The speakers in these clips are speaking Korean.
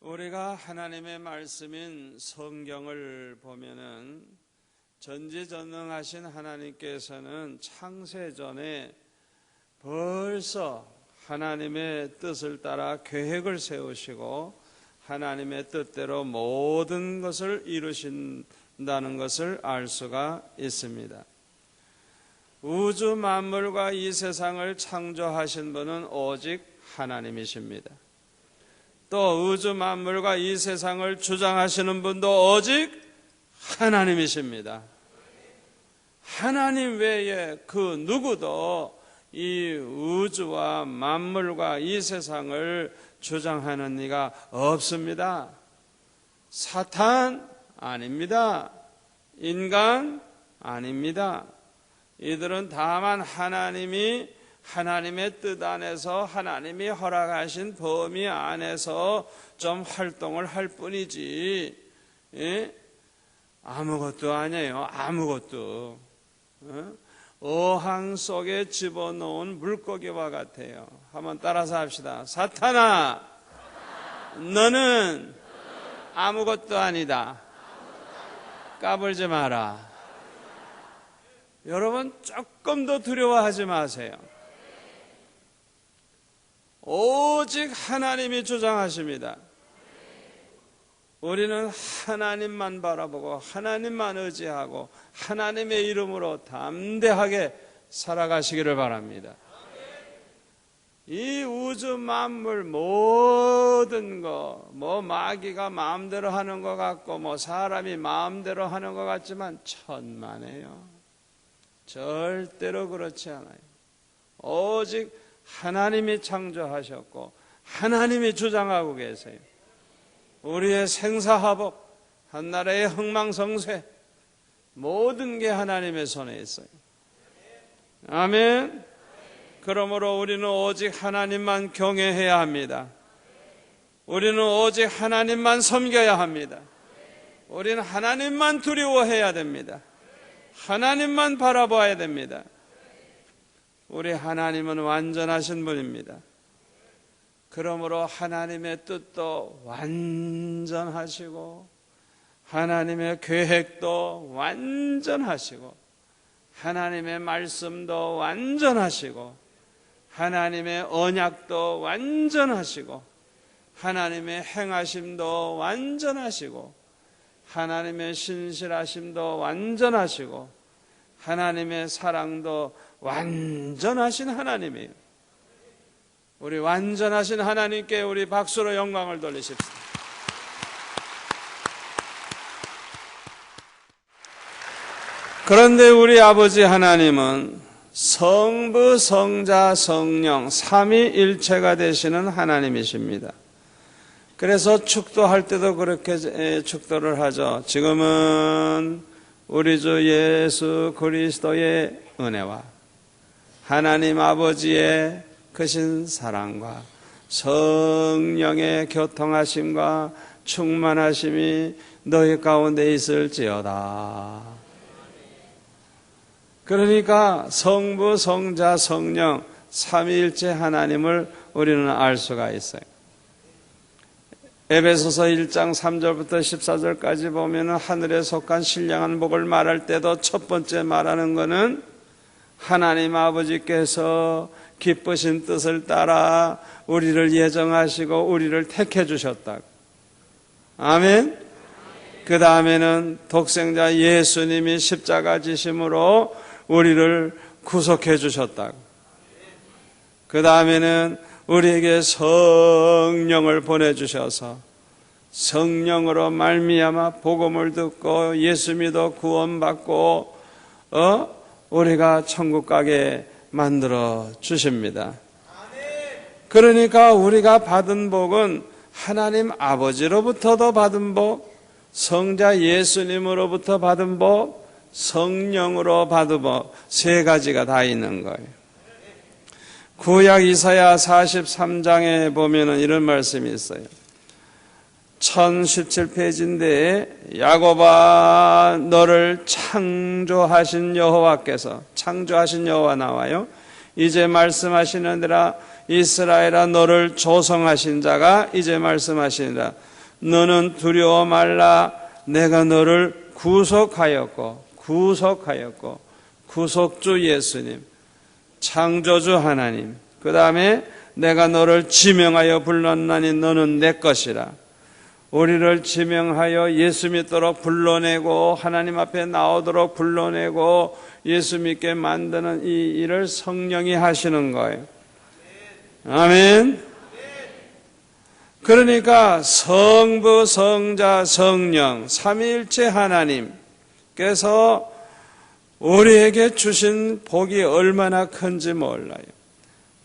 우리가 하나님의 말씀인 성경을 보면은 전지전능하신 하나님께서는 창세전에 벌써 하나님의 뜻을 따라 계획을 세우시고 하나님의 뜻대로 모든 것을 이루신다는 것을 알 수가 있습니다. 우주 만물과 이 세상을 창조하신 분은 오직 하나님이십니다. 또 우주 만물과 이 세상을 주장하시는 분도 오직 하나님이십니다. 하나님 외에 그 누구도 이 우주와 만물과 이 세상을 주장하는 이가 없습니다. 사탄 아닙니다. 인간 아닙니다. 이들은 다만 하나님의 뜻 안에서 하나님이 허락하신 범위 안에서 좀 활동을 할 뿐이지, 아무것도 아니에요. 아무것도. 어항 속에 집어넣은 물고기와 같아요. 한번 따라서 합시다. 사탄아, 너는 아무것도 아니다. 까불지 마라. 여러분, 조금 더 두려워하지 마세요. 오직 하나님이 주장하십니다. 우리는 하나님만 바라보고 하나님만 의지하고 하나님의 이름으로 담대하게 살아가시기를 바랍니다. 이 우주 만물 모든 거, 마귀가 마음대로 하는 것 같고 사람이 마음대로 하는 것 같지만 천만에요. 절대로 그렇지 않아요. 오직 하나님이 창조하셨고 하나님이 주장하고 계세요. 우리의 생사화복, 한나라의 흥망성쇠, 모든 게 하나님의 손에 있어요. 아멘. 그러므로 우리는 오직 하나님만 경외해야 합니다. 우리는 오직 하나님만 섬겨야 합니다. 우리는 하나님만 두려워해야 됩니다. 하나님만 바라봐야 됩니다. 우리 하나님은 완전하신 분입니다. 그러므로 하나님의 뜻도 완전하시고 하나님의 계획도 완전하시고 하나님의 말씀도 완전하시고 하나님의 언약도 완전하시고 하나님의 행하심도 완전하시고 하나님의 신실하심도 완전하시고 하나님의 사랑도 완전하신 하나님이에요. 우리 완전하신 하나님께 우리 박수로 영광을 돌리십시다. 그런데 우리 아버지 하나님은 성부, 성자, 성령 삼위일체가 되시는 하나님이십니다. 그래서 축도할 때도 그렇게 축도를 하죠. 지금은 우리 주 예수 그리스도의 은혜와 하나님 아버지의 크신 사랑과 성령의 교통하심과 충만하심이 너희 가운데 있을지어다. 그러니까 성부, 성자, 성령 삼위일체 하나님을 우리는 알 수가 있어요. 에베소서 1장 3절부터 14절까지 보면 하늘에 속한 신령한 복을 말할 때도 첫 번째 말하는 것은 하나님 아버지께서 기쁘신 뜻을 따라 우리를 예정하시고 우리를 택해 주셨다. 아멘. 그 다음에는 독생자 예수님이 십자가 지심으로 우리를 구속해 주셨다. 그 다음에는 우리에게 성령을 보내주셔서 성령으로 말미암아 복음을 듣고 예수 믿어 구원받고 우리가 천국 가게 만들어 주십니다. 그러니까 우리가 받은 복은 하나님 아버지로부터도 받은 복, 성자 예수님으로부터 받은 복, 성령으로 받은 복, 세 가지가 다 있는 거예요. 구약 이사야 43장에 보면은 이런 말씀이 있어요. 1017페이지인데 야곱아 너를 창조하신 여호와 나와요. 이제 말씀하시느니라. 이스라엘아, 너를 조성하신 자가 이제 말씀하시니라. 너는 두려워 말라. 내가 너를 구속하였고, 구속주 예수님, 창조주 하나님, 그 다음에 내가 너를 지명하여 불렀나니 너는 내 것이라. 우리를 지명하여 예수 믿도록 불러내고 하나님 앞에 나오도록 불러내고 예수 믿게 만드는 이 일을 성령이 하시는 거예요. 아멘. 그러니까 성부, 성자, 성령 삼위일체 하나님께서 우리에게 주신 복이 얼마나 큰지 몰라요.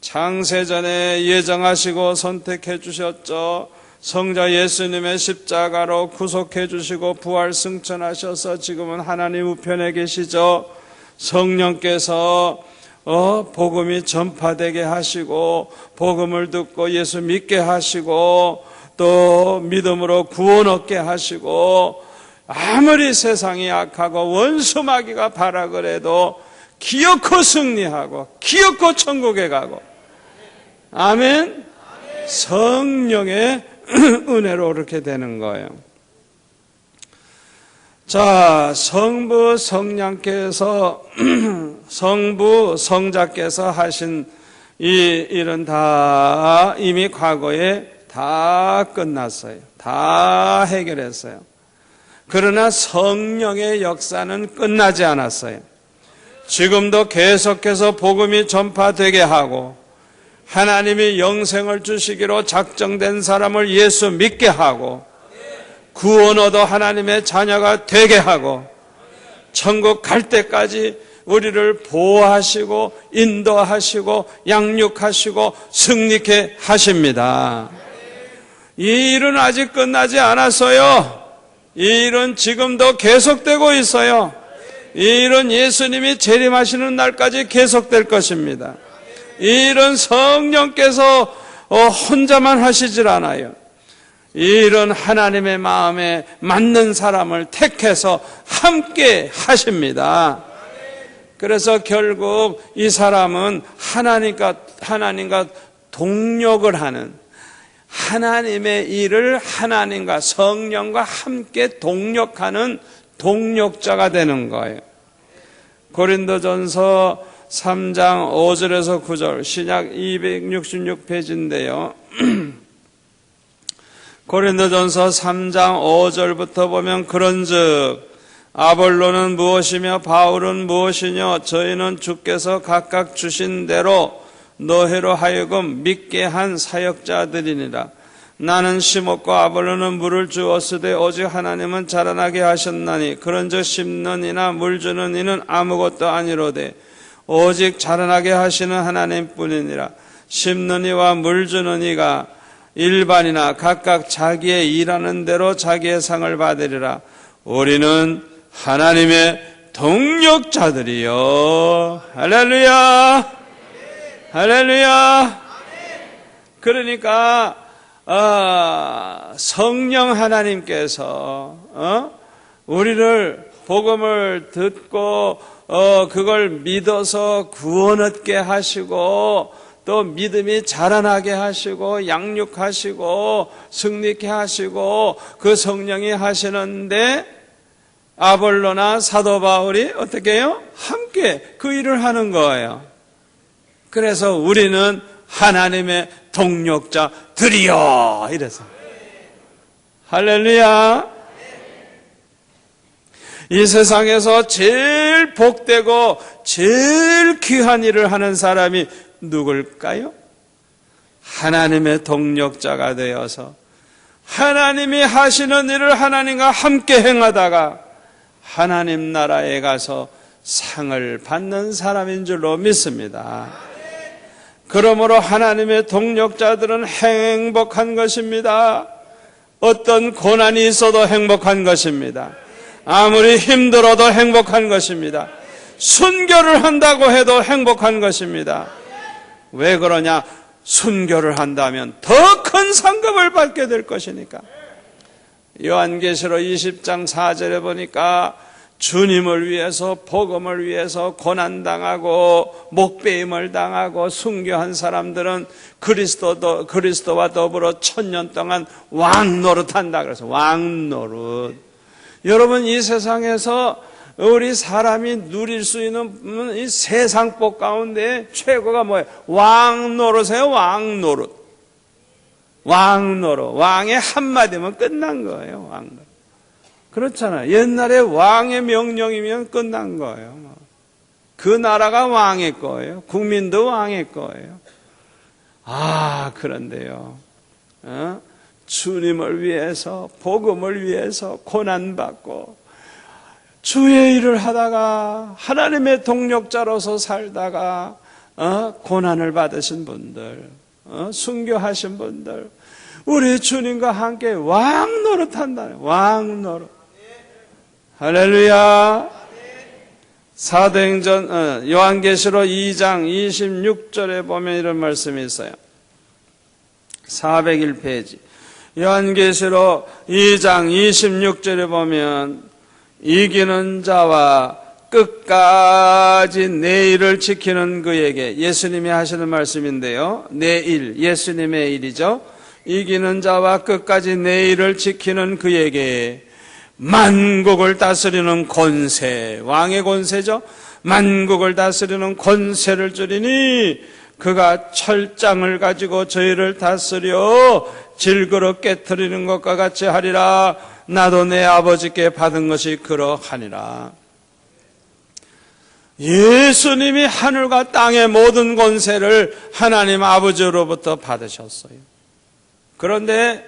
창세전에 예정하시고 선택해 주셨죠. 성자 예수님의 십자가로 구속해 주시고 부활 승천하셔서 지금은 하나님 우편에 계시죠. 성령께서 복음이 전파되게 하시고 복음을 듣고 예수 믿게 하시고 또 믿음으로 구원 얻게 하시고 아무리 세상이 악하고 원수 마귀가 발악을 해도 기어코 승리하고 기어코 천국에 가고. 아멘. 성령의 은혜로 그렇게 되는 거예요. 자, 성부 성령께서 성부 성자께서 하신 이 일은 다 이미 과거에 다 끝났어요. 다 해결했어요. 그러나 성령의 역사는 끝나지 않았어요. 지금도 계속해서 복음이 전파되게 하고 하나님이 영생을 주시기로 작정된 사람을 예수 믿게 하고 구원 얻어 하나님의 자녀가 되게 하고 천국 갈 때까지 우리를 보호하시고 인도하시고 양육하시고 승리케 하십니다. 이 일은 아직 끝나지 않았어요. 이 일은 지금도 계속되고 있어요. 이 일은 예수님이 재림하시는 날까지 계속될 것입니다. 이 일은 성령께서 혼자만 하시질 않아요. 이 일은 하나님의 마음에 맞는 사람을 택해서 함께 하십니다. 그래서 결국 이 사람은 하나님과 동력을 하는, 하나님의 일을 하나님과 성령과 함께 동력하는 동력자가 되는 거예요. 고린도전서 3장 5절에서 9절, 신약 266페이지인데요. 고린도전서 3장 5절부터 보면 그런즉 아볼로는 무엇이며 바울은 무엇이뇨? 저희는 주께서 각각 주신 대로 너희로 하여금 믿게 한 사역자들이니라. 나는 심었고 아볼로는 물을 주었으되 오직 하나님은 자라나게 하셨나니 그런즉 심는 이나 물 주는 이는 아무것도 아니로되 오직 자라나게 하시는 하나님뿐이니라. 심는 이와 물 주는 이가 일반이나 각각 자기의 일하는 대로 자기의 상을 받으리라. 우리는 하나님의 동력자들이요. 할렐루야, 할렐루야. 그러니까 성령 하나님께서 우리를 복음을 듣고 그걸 믿어서 구원 얻게 하시고 또 믿음이 자라나게 하시고 양육하시고 승리케 하시고 그 성령이 하시는데 아볼로나 사도 바울이 어떻게 해요? 함께 그 일을 하는 거예요. 그래서 우리는 하나님의 동력자들이요 이래서 할렐루야. 이 세상에서 제일 복되고 제일 귀한 일을 하는 사람이 누굴까요? 하나님의 동력자가 되어서 하나님이 하시는 일을 하나님과 함께 행하다가 하나님 나라에 가서 상을 받는 사람인 줄로 믿습니다. 그러므로 하나님의 동력자들은 행복한 것입니다. 어떤 고난이 있어도 행복한 것입니다. 아무리 힘들어도 행복한 것입니다. 순교를 한다고 해도 행복한 것입니다. 왜 그러냐? 순교를 한다면 더 큰 상급을 받게 될 것이니까. 요한계시록 20장 4절에 보니까 주님을 위해서, 복음을 위해서 고난당하고 목배임을 당하고 순교한 사람들은 그리스도와 더불어 1000년 동안 왕노릇한다. 그래서 왕노릇. 여러분, 이 세상에서 우리 사람이 누릴 수 있는 이 세상복 가운데 최고가 뭐예요? 왕노릇이에요. 왕노릇. 왕노릇. 왕의 한마디면 끝난 거예요. 왕노릇. 그렇잖아요. 옛날에 왕의 명령이면 끝난 거예요. 그 나라가 왕의 거예요. 국민도 왕의 거예요. 그런데요. 주님을 위해서, 복음을 위해서 고난받고 주의 일을 하다가 하나님의 동력자로서 살다가 고난을 받으신 분들, 순교하신 분들, 우리 주님과 함께 왕노릇한다. 왕노릇. 할렐루야. 사도행전 요한계시록 2장 26절에 보면 이런 말씀이 있어요. 401페이지. 요한계시록 2장 26절에 보면 이기는 자와 끝까지 내 일을 지키는 그에게, 예수님이 하시는 말씀인데요. 내 일, 예수님의 일이죠. 이기는 자와 끝까지 내 일을 지키는 그에게 만국을 다스리는 권세, 왕의 권세죠. 만국을 다스리는 권세를 주리니 그가 철장을 가지고 저희를 다스려 질그러 깨트리는 것과 같이 하리라. 나도 내 아버지께 받은 것이 그러하니라. 예수님이 하늘과 땅의 모든 권세를 하나님 아버지로부터 받으셨어요. 그런데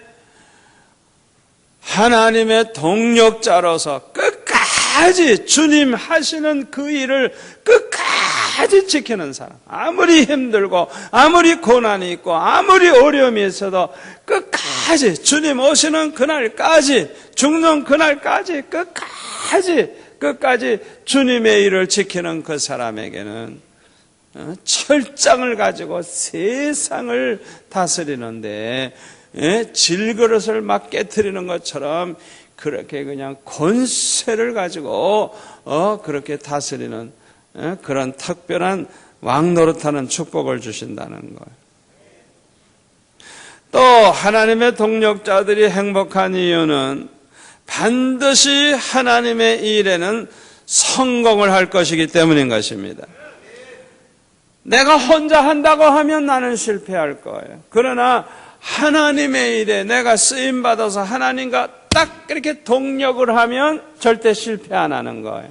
하나님의 동력자로서 끝까지 주님 하시는 그 일을 끝까지 지키는 사람, 아무리 힘들고 아무리 고난이 있고 아무리 어려움이 있어도 끝까지 주님 오시는 그날까지, 죽는 그날까지 끝까지 주님의 일을 지키는 그 사람에게는 철장을 가지고 세상을 다스리는데 질그릇을 막 깨트리는 것처럼 그렇게 그냥 권세를 가지고 그렇게 다스리는 그런 특별한 왕노릇하는 축복을 주신다는 거예요. 또 하나님의 동력자들이 행복한 이유는 반드시 하나님의 일에는 성공을 할 것이기 때문인 것입니다. 내가 혼자 한다고 하면 나는 실패할 거예요. 그러나 하나님의 일에 내가 쓰임받아서 하나님과 딱 그렇게 동력을 하면 절대 실패 안 하는 거예요.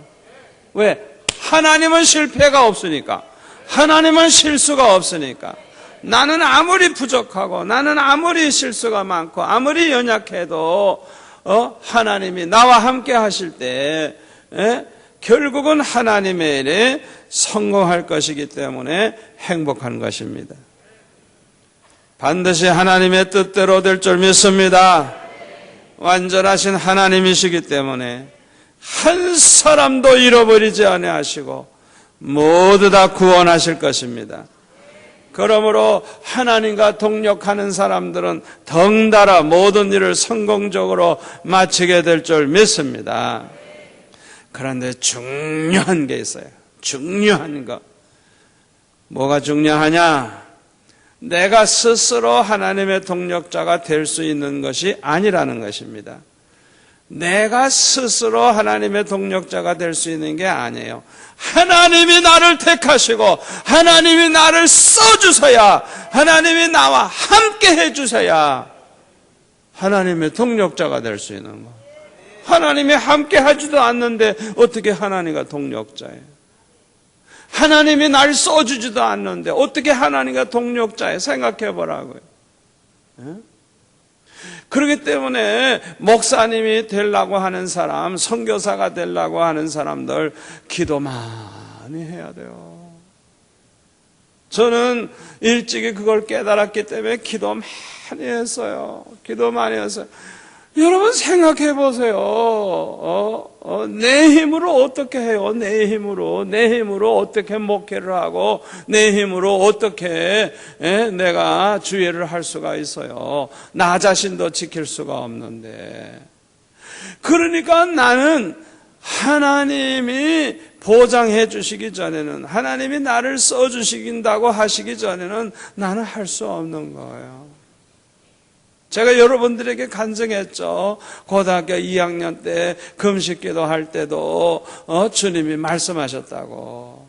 왜? 하나님은 실패가 없으니까. 하나님은 실수가 없으니까. 나는 아무리 부족하고 나는 아무리 실수가 많고 아무리 연약해도 하나님이 나와 함께 하실 때 결국은 하나님의 일에 성공할 것이기 때문에 행복한 것입니다. 반드시 하나님의 뜻대로 될 줄 믿습니다. 완전하신 하나님이시기 때문에 한 사람도 잃어버리지 아니하시고 모두 다 구원하실 것입니다. 그러므로 하나님과 동력하는 사람들은 덩달아 모든 일을 성공적으로 마치게 될 줄 믿습니다. 그런데 중요한 게 있어요. 중요한 거. 뭐가 중요하냐? 내가 스스로 하나님의 동력자가 될 수 있는 것이 아니라는 것입니다. 내가 스스로 하나님의 동력자가 될 수 있는 게 아니에요. 하나님이 나를 택하시고 하나님이 나를 써주셔야, 하나님이 나와 함께 해주셔야 하나님의 동력자가 될 수 있는 거예요. 하나님이 함께 하지도 않는데 어떻게 하나님과 동력자예요? 하나님이 날 써주지도 않는데 어떻게 하나님과 동력자예요? 생각해 보라고요. 그렇기 때문에 목사님이 되려고 하는 사람, 선교사가 되려고 하는 사람들 기도 많이 해야 돼요. 저는 일찍이 그걸 깨달았기 때문에 기도 많이 했어요. 기도 많이 했어요. 여러분 생각해 보세요. 내 힘으로 어떻게 해요? 내 힘으로 어떻게 목회를 하고 내 힘으로 어떻게 내가 주의를 할 수가 있어요? 나 자신도 지킬 수가 없는데. 그러니까 나는 하나님이 보장해 주시기 전에는, 하나님이 나를 써주신다고 하시기 전에는 나는 할 수 없는 거예요. 제가 여러분들에게 간증했죠. 고등학교 2학년 때 금식기도 할 때도 주님이 말씀하셨다고.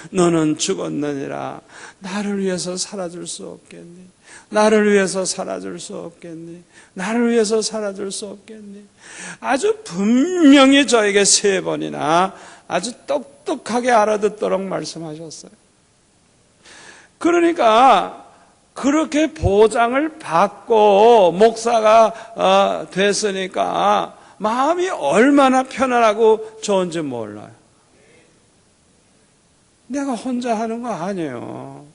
너는 죽었느니라. 나를 위해서 살아줄 수 없겠니? 나를 위해서 살아줄 수 없겠니? 나를 위해서 살아줄 수 없겠니? 아주 분명히 저에게 3번이나 아주 똑똑하게 알아듣도록 말씀하셨어요. 그러니까 그렇게 보장을 받고 목사가 됐으니까 마음이 얼마나 편안하고 좋은지 몰라요. 내가 혼자 하는 거 아니에요.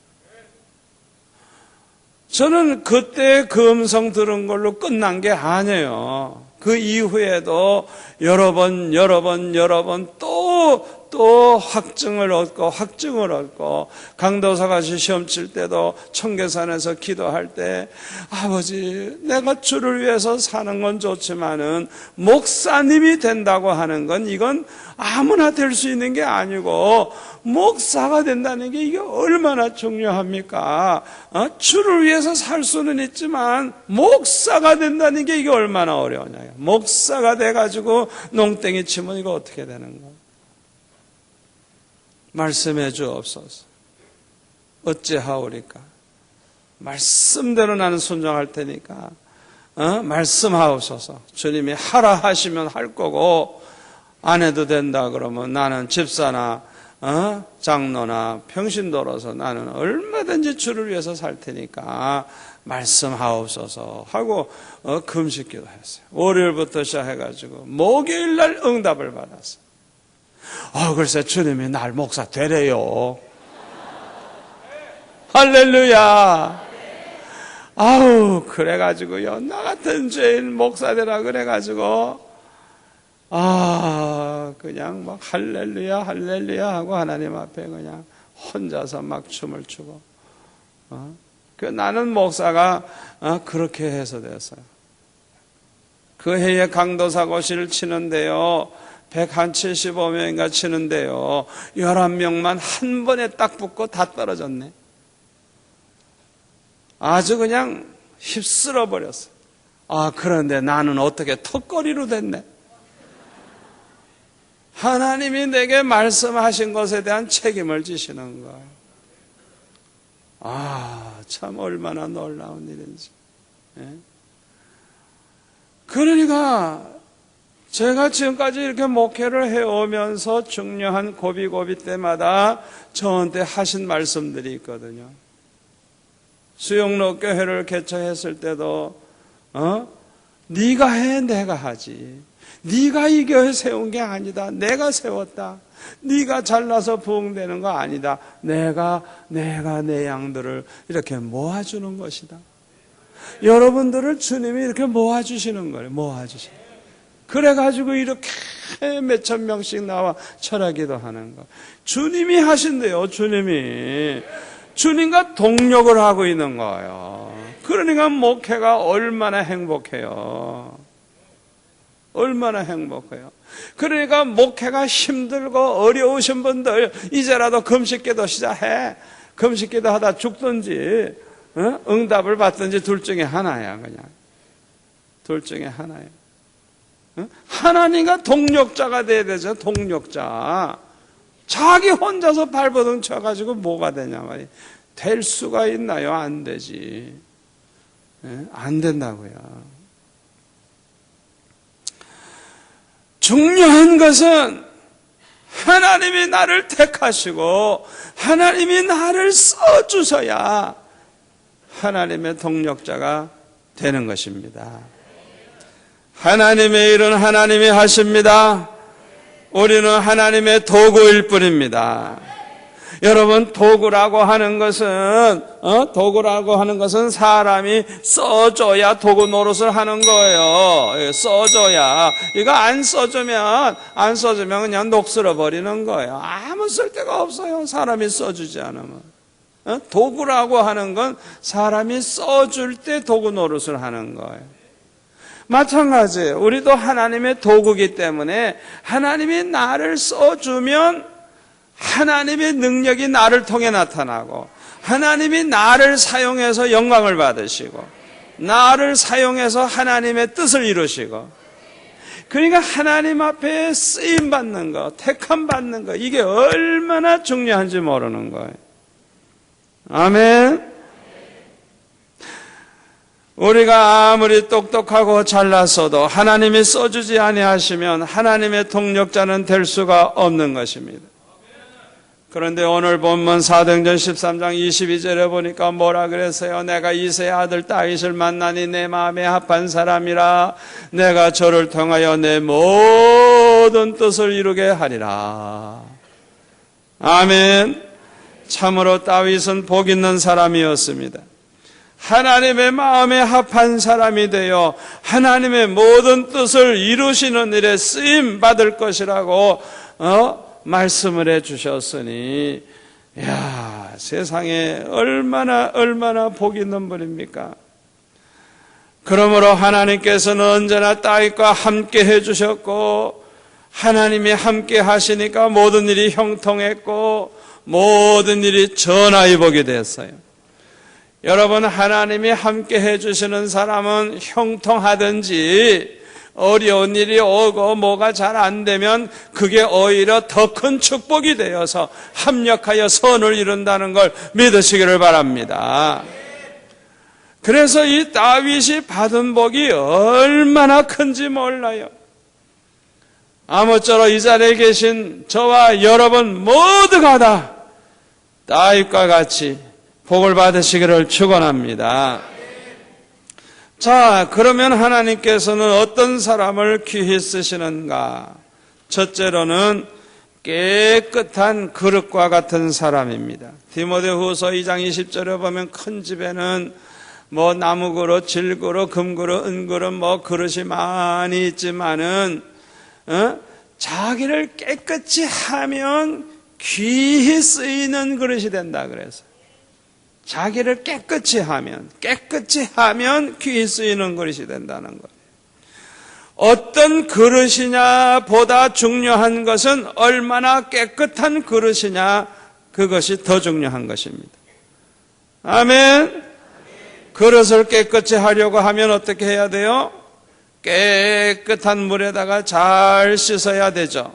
저는 그때 그 음성 들은 걸로 끝난 게 아니에요. 그 이후에도 여러 번 또 확증을 얻고 강도사같이 시험 칠 때도 청계산에서 기도할 때 아버지 내가 주를 위해서 사는 건 좋지만은 목사님이 된다고 하는 건 이건 아무나 될 수 있는 게 아니고 목사가 된다는 게 이게 얼마나 중요합니까? 주를 위해서 살 수는 있지만 목사가 된다는 게 이게 얼마나 어려우냐. 목사가 돼가지고 농땡이 치면 이거 어떻게 되는 거야? 말씀해 주옵소서. 어찌하오리까? 말씀대로 나는 순종할 테니까 말씀하옵소서. 주님이 하라 하시면 할 거고 안 해도 된다 그러면 나는 집사나 장로나 평신도로서 나는 얼마든지 주를 위해서 살 테니까 말씀하옵소서 하고 금식기도 했어요. 월요일부터 시작해가지고 목요일날 응답을 받았어요. 글쎄 주님이 날 목사 되래요. 할렐루야. 그래가지고요 나 같은 죄인 목사 되라 그래가지고 그냥 막 할렐루야 하고 하나님 앞에 그냥 혼자서 막 춤을 추고 나는 목사가 그렇게 해서 됐어요. 그 해에 강도사고시를 치는데요 175명인가 치는데요 11명만 한 번에 딱 붙고 다 떨어졌네. 아주 그냥 휩쓸어 버렸어요. 그런데 나는 어떻게 턱걸이로 됐네. 하나님이 내게 말씀하신 것에 대한 책임을 지시는 거예요. 참 얼마나 놀라운 일인지. 그러니까 제가 지금까지 이렇게 목회를 해오면서 중요한 고비 때마다 저한테 하신 말씀들이 있거든요. 수영로 교회를 개척했을 때도 네가 해 내가 하지. 네가 이 교회 세운 게 아니다. 내가 세웠다. 네가 잘나서 부흥되는 거 아니다. 내가 내 양들을 이렇게 모아주는 것이다. 여러분들을 주님이 이렇게 모아주시는 거예요. 모아주시는. 그래가지고 이렇게 몇천 명씩 나와 철학기도 하는 거. 주님이 하신대요. 주님과 동력을 하고 있는 거예요. 그러니까 목회가 얼마나 행복해요. 얼마나 행복해요. 그러니까 목회가 힘들고 어려우신 분들 이제라도 금식기도 시작해. 금식기도 하다 죽든지 응답을 받든지 둘 중에 하나야. 그냥 둘 중에 하나야. 하나님과 동력자가 돼야 되죠. 동력자. 자기 혼자서 발버둥 쳐가지고 뭐가 되냐 말이에요. 될 수가 있나요? 안 되지. 안 된다고요. 중요한 것은 하나님이 나를 택하시고 하나님이 나를 써주셔야 하나님의 동력자가 되는 것입니다. 하나님의 일은 하나님이 하십니다. 우리는 하나님의 도구일 뿐입니다. 여러분, 도구라고 하는 것은 사람이 써줘야 도구 노릇을 하는 거예요. 써줘야. 이거 안 써주면 그냥 녹슬어 버리는 거예요. 아무 쓸데가 없어요. 사람이 써주지 않으면. 도구라고 하는 건 사람이 써줄 때 도구 노릇을 하는 거예요. 마찬가지예요. 우리도 하나님의 도구이기 때문에 하나님이 나를 써주면 하나님의 능력이 나를 통해 나타나고, 하나님이 나를 사용해서 영광을 받으시고, 나를 사용해서 하나님의 뜻을 이루시고, 그러니까 하나님 앞에 쓰임받는 거, 택함받는 거, 이게 얼마나 중요한지 모르는 거예요. 아멘. 우리가 아무리 똑똑하고 잘났어도 하나님이 써주지 아니하시면 하나님의 동력자는 될 수가 없는 것입니다. 그런데 오늘 본문 사도행전 13장 22절에 보니까 뭐라 그랬어요? 내가 이새의 아들 다윗을 만나니 내 마음에 합한 사람이라, 내가 저를 통하여 내 모든 뜻을 이루게 하리라. 아멘. 참으로 다윗은 복 있는 사람이었습니다. 하나님의 마음에 합한 사람이 되어 하나님의 모든 뜻을 이루시는 일에 쓰임 받을 것이라고 말씀을 해 주셨으니, 야, 세상에 얼마나 복 있는 분입니까? 그러므로 하나님께서는 언제나 다윗과 함께 해 주셨고, 하나님이 함께 하시니까 모든 일이 형통했고 모든 일이 전하여 보게 됐어요. 여러분, 하나님이 함께 해 주시는 사람은 형통하든지 어려운 일이 오고 뭐가 잘 안 되면 그게 오히려 더 큰 축복이 되어서 합력하여 선을 이룬다는 걸 믿으시기를 바랍니다. 그래서 이 다윗이 받은 복이 얼마나 큰지 몰라요. 아무쪼록 이 자리에 계신 저와 여러분 모두가 다 다윗과 같이 복을 받으시기를 축원합니다. 자, 그러면 하나님께서는 어떤 사람을 귀히 쓰시는가? 첫째로는 깨끗한 그릇과 같은 사람입니다. 디모데후서 2장 20절에 보면 큰 집에는 뭐 나무 그릇, 질 그릇, 금 그릇, 은 그릇, 뭐 그릇이 많이 있지만은 자기를 깨끗이 하면 귀히 쓰이는 그릇이 된다 그래서. 자기를 깨끗이 하면 귀히 쓰이는 그릇이 된다는 거예요. 어떤 그릇이냐 보다 중요한 것은 얼마나 깨끗한 그릇이냐, 그것이 더 중요한 것입니다. 아멘. 그릇을 깨끗이 하려고 하면 어떻게 해야 돼요? 깨끗한 물에다가 잘 씻어야 되죠.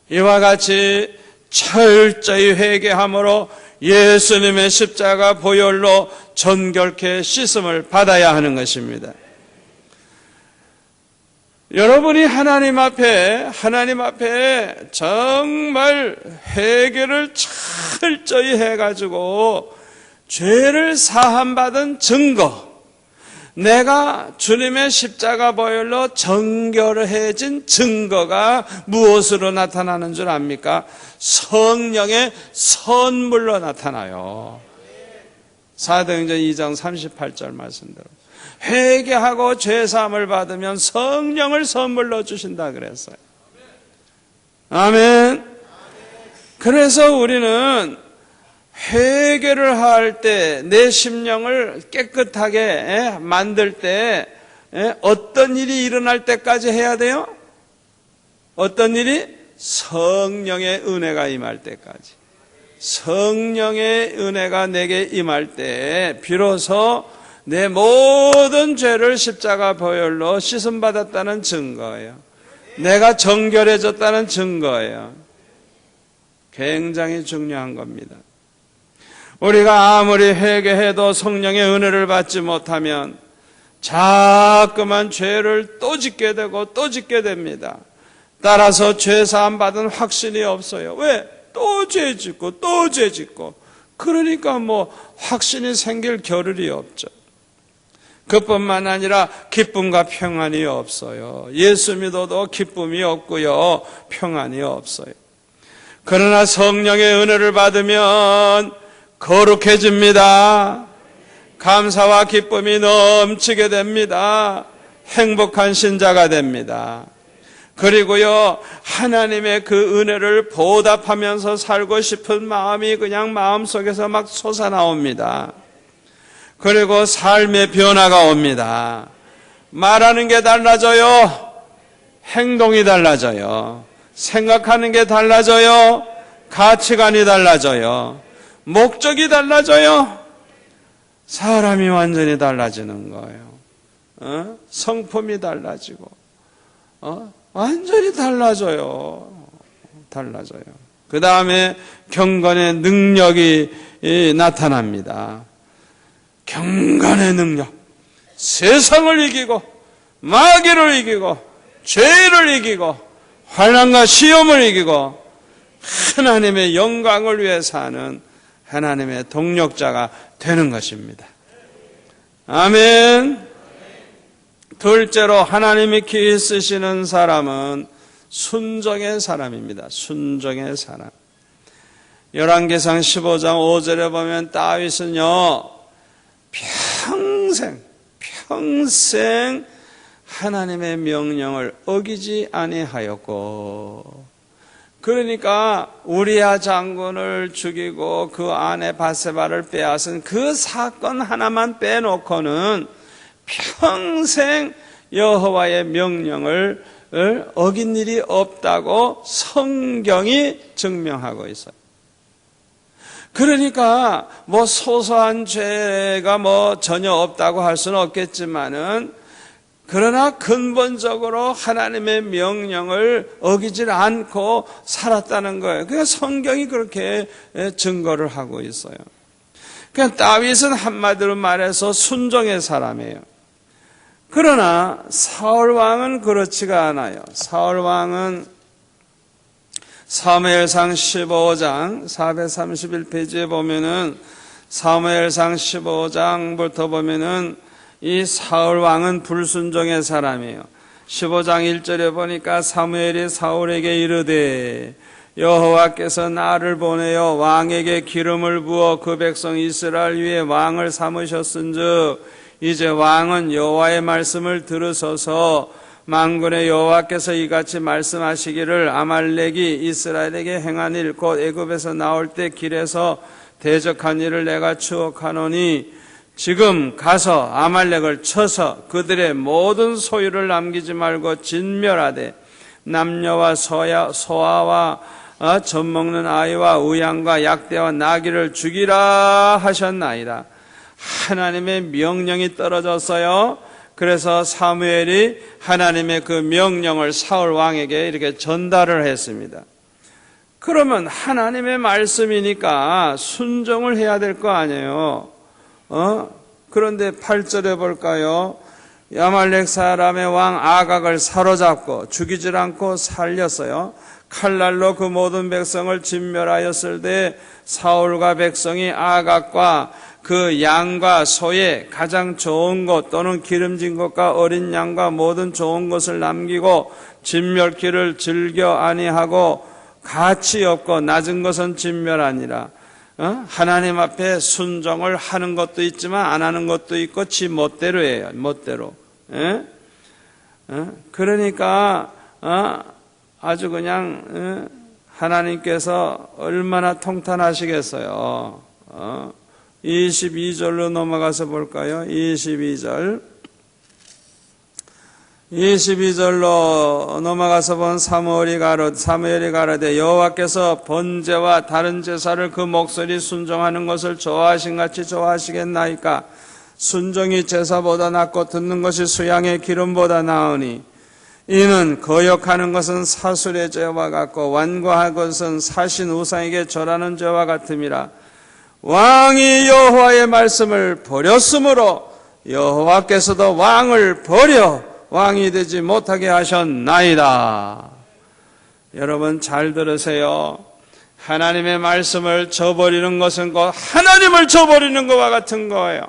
이와 같이 철저히 회개함으로 예수님의 십자가 보혈로 정결케 씻음을 받아야 하는 것입니다. 여러분이 하나님 앞에 정말 회개를 철저히 해가지고 죄를 사함받은 증거, 내가 주님의 십자가 보혈로 정결해진 증거가 무엇으로 나타나는 줄 압니까? 성령의 선물로 나타나요. 사도행전 2장 38절 말씀대로 회개하고 죄사함을 받으면 성령을 선물로 주신다 그랬어요. 아멘. 그래서 우리는 회개를 할 때, 내 심령을 깨끗하게 만들 때 어떤 일이 일어날 때까지 해야 돼요? 어떤 일이? 성령의 은혜가 임할 때까지. 성령의 은혜가 내게 임할 때 비로소 내 모든 죄를 십자가 보혈로 씻음받았다는 증거예요. 내가 정결해졌다는 증거예요. 굉장히 중요한 겁니다. 우리가 아무리 회개해도 성령의 은혜를 받지 못하면 자꾸만 죄를 또 짓게 되고 또 짓게 됩니다. 따라서 죄사함 받은 확신이 없어요. 왜? 또 죄 짓고 또 죄 짓고. 그러니까 뭐 확신이 생길 겨를이 없죠. 그뿐만 아니라 기쁨과 평안이 없어요. 예수 믿어도 기쁨이 없고요, 평안이 없어요. 그러나 성령의 은혜를 받으면 거룩해집니다. 감사와 기쁨이 넘치게 됩니다. 행복한 신자가 됩니다. 그리고요, 하나님의 그 은혜를 보답하면서 살고 싶은 마음이 그냥 마음속에서 막 솟아나옵니다. 그리고 삶의 변화가 옵니다. 말하는 게 달라져요. 행동이 달라져요. 생각하는 게 달라져요. 가치관이 달라져요. 목적이 달라져요. 사람이 완전히 달라지는 거예요. 성품이 달라지고 완전히 달라져요. 그 다음에 경건의 능력이 나타납니다. 경건의 능력. 세상을 이기고 마귀를 이기고 죄를 이기고 환난과 시험을 이기고 하나님의 영광을 위해 사는 하나님의 동력자가 되는 것입니다. 아멘. 둘째로 하나님이 기히 쓰시는 사람은 순종의 사람입니다. 순종의 사람. 열왕기상 15장 5절에 보면 다윗은요, 평생 하나님의 명령을 어기지 아니하였고, 그러니까 우리야 장군을 죽이고 그 아내 바세바를 빼앗은 그 사건 하나만 빼놓고는 평생 여호와의 명령을 어긴 일이 없다고 성경이 증명하고 있어요. 그러니까 뭐 소소한 죄가 뭐 전혀 없다고 할 수는 없겠지만은, 그러나 근본적으로 하나님의 명령을 어기질 않고 살았다는 거예요. 그러니까 성경이 그렇게 증거를 하고 있어요. 그러니까 다윗은 한마디로 말해서 순종의 사람이에요. 그러나 사울 왕은 그렇지가 않아요. 사울 왕은 사무엘상 15장 431페이지에 보면은, 사무엘상 15장부터 보면은 이 사울 왕은 불순종의 사람이에요. 15장 1절에 보니까 사무엘이 사울에게 이르되 여호와께서 나를 보내어 왕에게 기름을 부어 그 백성 이스라엘 위에 왕을 삼으셨은즉 이제 왕은 여호와의 말씀을 들으소서. 만군의 여호와께서 이같이 말씀하시기를 아말렉이 이스라엘에게 행한 일 곧 애굽에서 나올 때 길에서 대적한 일을 내가 추억하노니 지금 가서 아말렉을 쳐서 그들의 모든 소유를 남기지 말고 진멸하되 남녀와 소아와 젖 먹는 아이와 우양과 약대와 나귀를 죽이라 하셨나이다. 하나님의 명령이 떨어졌어요. 그래서 사무엘이 하나님의 그 명령을 사울 왕에게 이렇게 전달을 했습니다. 그러면 하나님의 말씀이니까 순종을 해야 될 거 아니에요. 그런데 8절에 볼까요? 아말렉 사람의 왕 아각을 사로잡고 죽이질 않고 살렸어요. 칼날로 그 모든 백성을 진멸하였을 때 사울과 백성이 아각과 그 양과 소의 가장 좋은 것 또는 기름진 것과 어린 양과 모든 좋은 것을 남기고 진멸기를 즐겨 아니하고 가치 없고 낮은 것은 진멸하니라. 하나님 앞에 순종을 하는 것도 있지만 안 하는 것도 있고 지 멋대로예요. 멋대로. 그러니까 아주 그냥 하나님께서 얼마나 통탄하시겠어요. 22절로 넘어가서 볼까요? 22절로 넘어가서 본 사무엘이 가로되 여호와께서 번제와 다른 제사를 그 목소리 순종하는 것을 좋아하신 같이 좋아하시겠나이까? 순종이 제사보다 낫고 듣는 것이 수양의 기름보다 나으니 이는 거역하는 것은 사술의 죄와 같고 완고한 것은 사신 우상에게 절하는 죄와 같음이라. 왕이 여호와의 말씀을 버렸으므로 여호와께서도 왕을 버려 왕이 되지 못하게 하셨나이다. 여러분 잘 들으세요. 하나님의 말씀을 저버리는 것은 곧 하나님을 저버리는 것과 같은 거예요.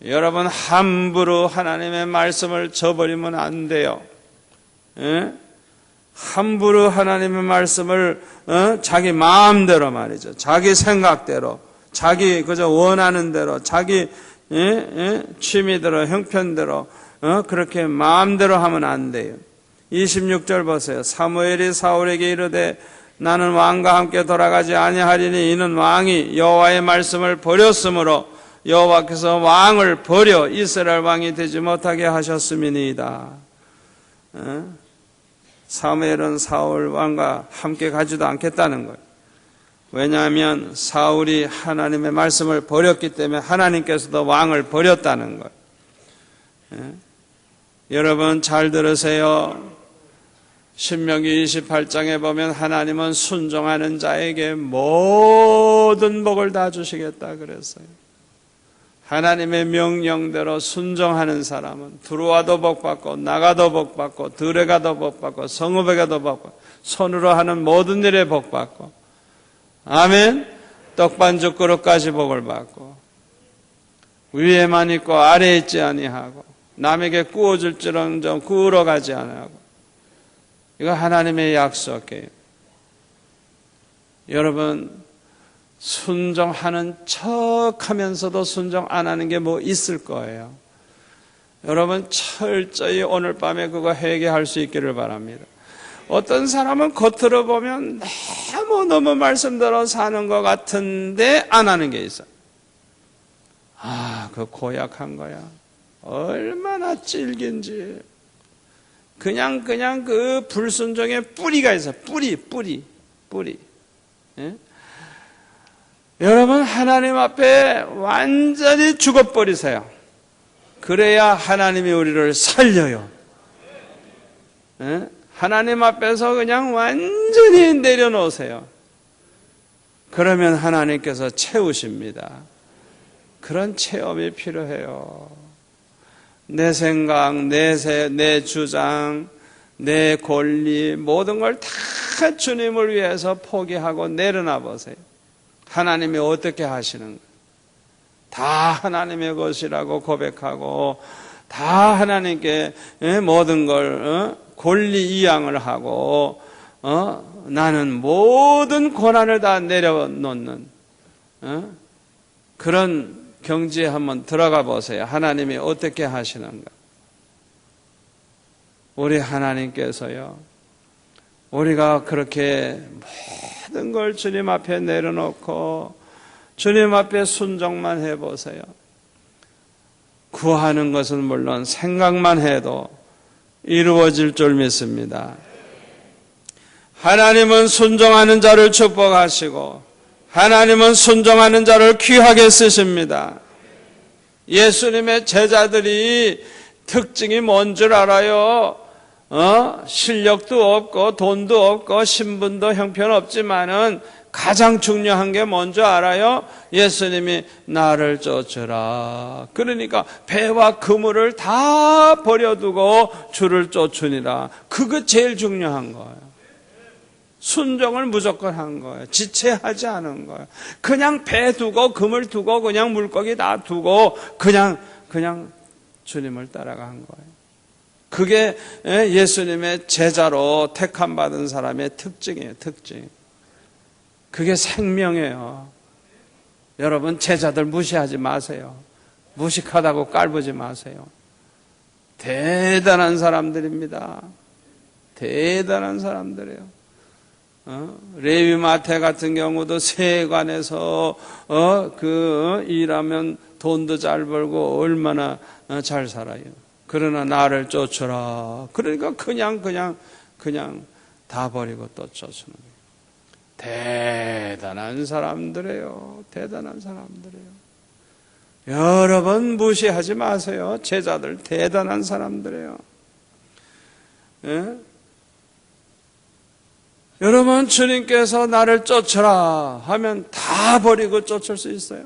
여러분 함부로 하나님의 말씀을 저버리면 안 돼요. 함부로 하나님의 말씀을 자기 마음대로 말이죠. 자기 생각대로, 자기 그저 원하는 대로, 자기 취미대로, 형편대로 그렇게 마음대로 하면 안 돼요. 26절 보세요. 사무엘이 사울에게 이르되 나는 왕과 함께 돌아가지 아니하리니 이는 왕이 여호와의 말씀을 버렸으므로 여호와께서 왕을 버려 이스라엘 왕이 되지 못하게 하셨음이니이다. 사무엘은 사울 왕과 함께 가지도 않겠다는 거예요. 왜냐하면 사울이 하나님의 말씀을 버렸기 때문에 하나님께서도 왕을 버렸다는 거예요. 여러분 잘 들으세요. 신명기 28장에 보면 하나님은 순종하는 자에게 모든 복을 다 주시겠다 그랬어요. 하나님의 명령대로 순종하는 사람은 들어와도 복받고 나가도 복받고 들에 가도 복받고 성읍에 가도 복받고 손으로 하는 모든 일에 복받고 아멘. 떡반죽 그릇까지 복을 받고 위에만 있고 아래에 있지 아니하고 남에게 구워줄지언정 구우러 가지 아니하고 이거 하나님의 약속이에요. 여러분 순종하는 척하면서도 순종 안 하는 게 뭐 있을 거예요. 여러분 철저히 오늘 밤에 그거 회개할 수 있기를 바랍니다. 어떤 사람은 겉으로 보면 너무 말씀대로 사는 것 같은데 안 하는 게 있어요. 그 고약한 거야. 얼마나 질긴지. 그냥 그 불순종의 뿌리가 있어. 뿌리. 예? 여러분 하나님 앞에 완전히 죽어버리세요. 그래야 하나님이 우리를 살려요. 예? 하나님 앞에서 그냥 완전히 내려놓으세요. 그러면 하나님께서 채우십니다. 그런 체험이 필요해요. 내 생각, 내 주장, 내 권리 모든 걸 다 주님을 위해서 포기하고 내려놔 보세요. 하나님이 어떻게 하시는가? 다 하나님의 것이라고 고백하고 다 하나님께 모든 걸 권리 이양을 하고 나는 모든 고난을 다 내려놓는 그런 경지에 한번 들어가 보세요. 하나님이 어떻게 하시는가? 우리 하나님께서요. 우리가 그렇게 모든 걸 주님 앞에 내려놓고 주님 앞에 순종만 해보세요. 구하는 것은 물론 생각만 해도 이루어질 줄 믿습니다. 하나님은 순종하는 자를 축복하시고 하나님은 순종하는 자를 귀하게 쓰십니다. 예수님의 제자들이 특징이 뭔 줄 알아요? 실력도 없고 돈도 없고 신분도 형편없지만은 가장 중요한 게 뭔지 알아요? 예수님이 나를 쫓으라. 그러니까 배와 그물을 다 버려두고 주를 쫓으니라. 그거 제일 중요한 거예요. 순종을 무조건 한 거예요. 지체하지 않은 거예요. 그냥 배 두고 그물 두고 그냥 물고기 다 두고 그냥 주님을 따라간 거예요. 그게 예수님의 제자로 택함받은 사람의 특징이에요. 특징. 그게 생명이에요. 여러분 제자들 무시하지 마세요. 무식하다고 깔보지 마세요. 대단한 사람들입니다. 대단한 사람들이에요. 레위 마태 같은 경우도 세관에서 일하면 돈도 잘 벌고 얼마나 잘 살아요. 그러나 나를 쫓으라. 그러니까 그냥 다 버리고 또 쫓는 거예요. 대단한 사람들이에요. 대단한 사람들이에요. 여러분 무시하지 마세요. 제자들 대단한 사람들이에요. 예? 여러분 주님께서 나를 쫓으라 하면 다 버리고 쫓을 수 있어요.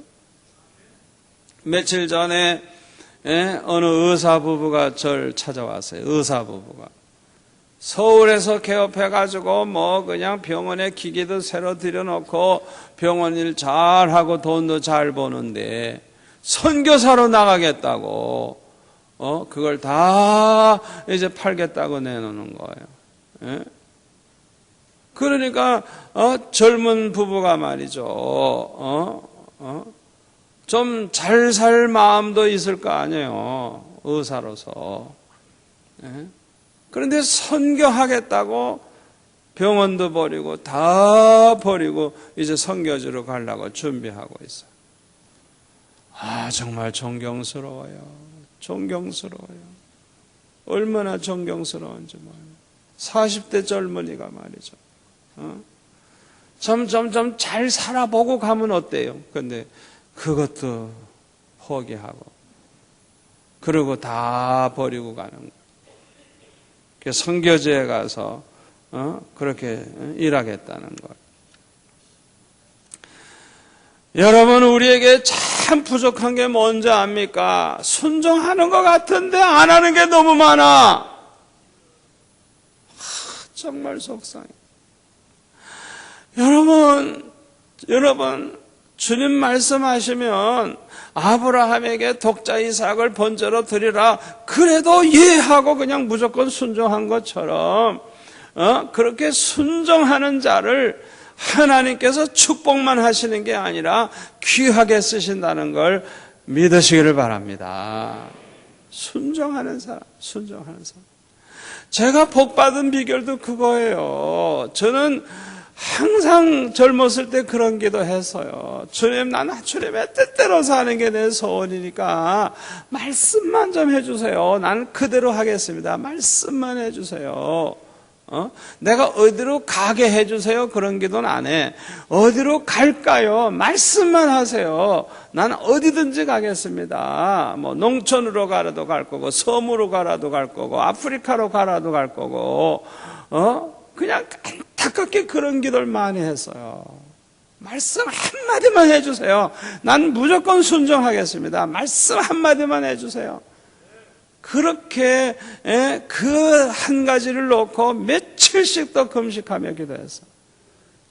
며칠 전에 어느 의사 부부가 저를 찾아왔어요. 의사 부부가 서울에서 개업해가지고 그냥 병원에 기계도 새로 들여놓고 병원 일 잘하고 돈도 잘 버는데 선교사로 나가겠다고 그걸 다 이제 팔겠다고 내놓는 거예요. 예? 그러니까 젊은 부부가 말이죠. 좀 잘 살 마음도 있을 거 아니에요. 의사로서. 그런데 선교하겠다고 병원도 버리고 다 버리고 이제 선교지로 가려고 준비하고 있어요. 정말 존경스러워요. 존경스러워요. 얼마나 존경스러운지 말이에요. 40대 젊은이가 말이죠. 점점점 잘 살아보고 가면 어때요? 근데 그것도 포기하고 그러고 다 버리고 가는 거예요. 선교지에 가서 그렇게 일하겠다는 거예요. 여러분, 우리에게 참 부족한 게 뭔지 압니까? 순종하는 것 같은데 안 하는 게 너무 많아. 정말 속상해. 여러분, 주님 말씀하시면 아브라함에게 독자 이삭을 번제로 드리라. 그래도 예 하고 그냥 무조건 순종한 것처럼 그렇게 순종하는 자를 하나님께서 축복만 하시는 게 아니라 귀하게 쓰신다는 걸 믿으시기를 바랍니다. 순종하는 사람. 제가 복받은 비결도 그거예요. 저는 항상 젊었을 때 그런 기도했어요. 주님, 나는 주님의 뜻대로 사는 게 내 소원이니까 말씀만 좀 해주세요. 나는 그대로 하겠습니다. 말씀만 해주세요. 내가 어디로 가게 해주세요. 그런 기도는 안 해. 어디로 갈까요? 말씀만 하세요. 나는 어디든지 가겠습니다. 농촌으로 가라도 갈 거고, 섬으로 가라도 갈 거고, 아프리카로 가라도 갈 거고, 그냥 안타깝게 그런 기도를 많이 했어요. 말씀 한마디만 해주세요. 난 무조건 순종하겠습니다. 말씀 한마디만 해주세요. 그렇게 그 한 가지를 놓고 며칠씩 더 금식하며 기도했어요.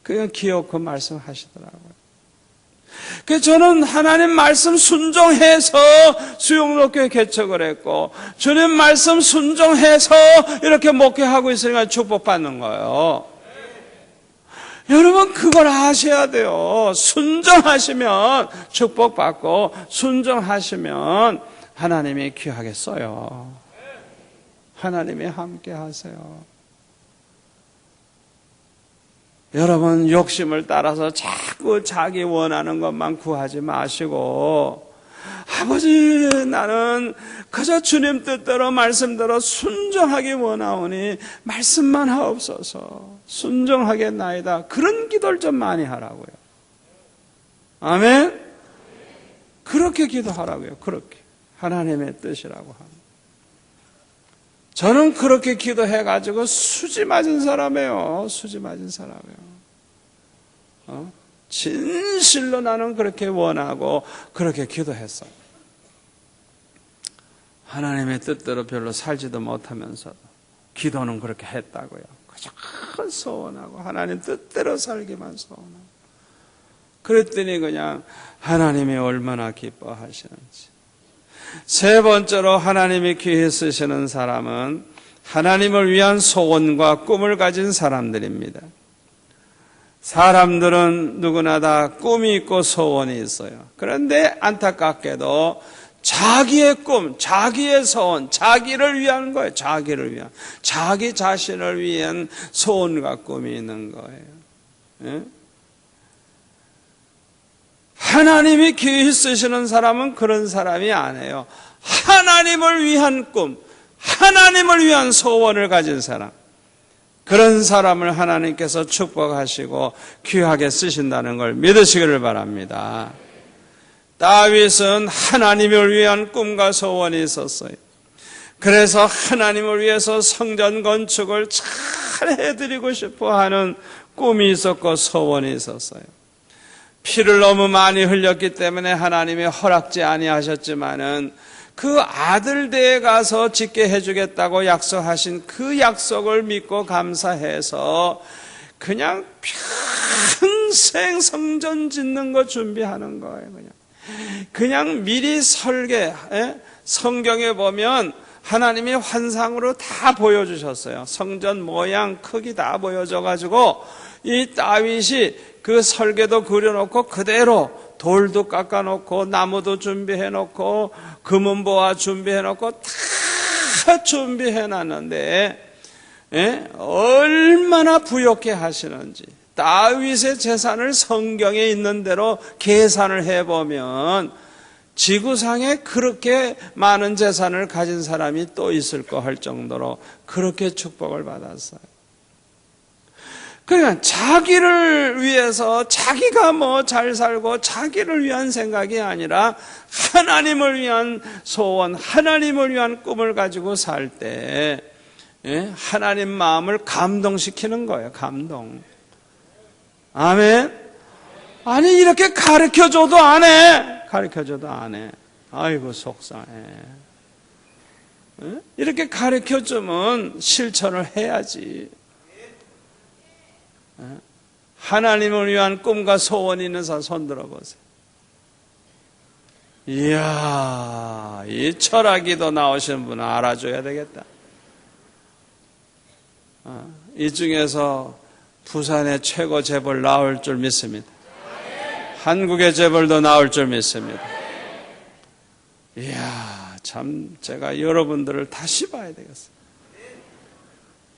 그냥 기어코 말씀하시더라고요. 그래서 저는 하나님 말씀 순종해서 수용록교회 개척을 했고, 주님 말씀 순종해서 이렇게 목회하고 있으니까 축복받는 거예요. 여러분, 그걸 아셔야 돼요. 순종하시면 축복받고, 순종하시면 하나님이 귀하게 써요. 하나님이 함께 하세요. 여러분, 욕심을 따라서 자꾸 자기 원하는 것만 구하지 마시고, 아버지, 나는 그저 주님 뜻대로 말씀대로 순종하기 원하오니 말씀만 하옵소서. 순종하겠나이다. 그런 기도를 좀 많이 하라고요. 아멘? 그렇게 기도하라고요. 그렇게. 하나님의 뜻이라고 합니다. 저는 그렇게 기도해가지고 수지 맞은 사람이에요. 수지 맞은 사람이에요. 진실로 나는 그렇게 원하고 그렇게 기도했어요. 하나님의 뜻대로 별로 살지도 못하면서도 기도는 그렇게 했다고요. 그저 소원하고 하나님 뜻대로 살기만 소원하고. 그랬더니 그냥 하나님이 얼마나 기뻐하시는지. 세 번째로 하나님이 귀히 쓰시는 사람은 하나님을 위한 소원과 꿈을 가진 사람들입니다. 사람들은 누구나 다 꿈이 있고 소원이 있어요. 그런데 안타깝게도 자기의 꿈, 자기의 소원, 자기를 위한 거예요. 자기를 위한, 자기 자신을 위한 소원과 꿈이 있는 거예요. 예? 하나님이 귀히 쓰시는 사람은 그런 사람이 아니에요. 하나님을 위한 꿈, 하나님을 위한 소원을 가진 사람, 그런 사람을 하나님께서 축복하시고 귀하게 쓰신다는 걸 믿으시기를 바랍니다. 다윗은 하나님을 위한 꿈과 소원이 있었어요. 그래서 하나님을 위해서 성전 건축을 잘 해드리고 싶어 하는 꿈이 있었고 소원이 있었어요. 피를 너무 많이 흘렸기 때문에 하나님이 허락지 아니하셨지만은 그 아들대에 가서 짓게 해주겠다고 약속하신 그 약속을 믿고 감사해서 그냥 평생 성전 짓는 거 준비하는 거예요. 그냥 미리 설계. 성경에 보면 하나님이 환상으로 다 보여주셨어요. 성전 모양, 크기 다 보여줘가지고 이 다윗이 그 설계도 그려놓고 그대로 돌도 깎아놓고 나무도 준비해놓고 금은보화 준비해놓고 다 준비해놨는데 얼마나 부욕해 하시는지. 다윗의 재산을 성경에 있는 대로 계산을 해보면 지구상에 그렇게 많은 재산을 가진 사람이 또 있을 거 할 정도로 그렇게 축복을 받았어요. 그러니까 자기를 위해서 자기가 뭐 잘 살고 자기를 위한 생각이 아니라 하나님을 위한 소원, 하나님을 위한 꿈을 가지고 살 때 하나님 마음을 감동시키는 거예요. 감동. 아멘. 아니 이렇게 가르쳐줘도 안 해. 가르쳐줘도 안 해. 아이고 속상해. 이렇게 가르쳐주면 실천을 해야지. 하나님을 위한 꿈과 소원이 있는 사람 손 들어보세요. 이야, 이 철학기도 나오시는 분은 알아줘야 되겠다. 이 중에서 부산의 최고 재벌 나올 줄 믿습니다. 한국의 재벌도 나올 줄 믿습니다. 이야, 참 제가 여러분들을 다시 봐야 되겠어요.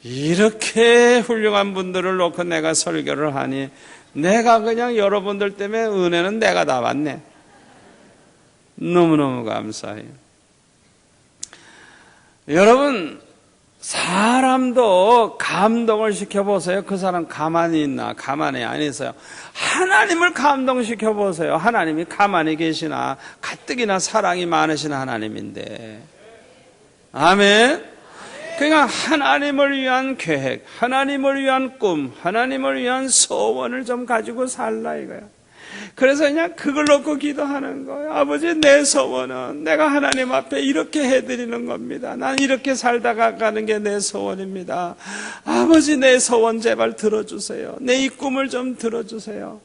이렇게 훌륭한 분들을 놓고 내가 설교를 하니 내가 그냥 여러분들 때문에 은혜는 내가 다 받네. 너무너무 감사해요. 여러분, 사람도 감동을 시켜보세요. 그 사람 가만히 있나? 가만히 안 있어요. 하나님을 감동시켜보세요. 하나님이 가만히 계시나? 가뜩이나 사랑이 많으신 하나님인데. 아멘. 그러니까 하나님을 위한 계획, 하나님을 위한 꿈, 하나님을 위한 소원을 좀 가지고 살라 이거야. 그래서 그냥 그걸 놓고 기도하는 거예요. 아버지, 내 소원은 내가 하나님 앞에 이렇게 해드리는 겁니다. 난 이렇게 살다가 가는 게 내 소원입니다. 아버지, 내 소원 제발 들어주세요. 내 이 꿈을 좀 들어주세요.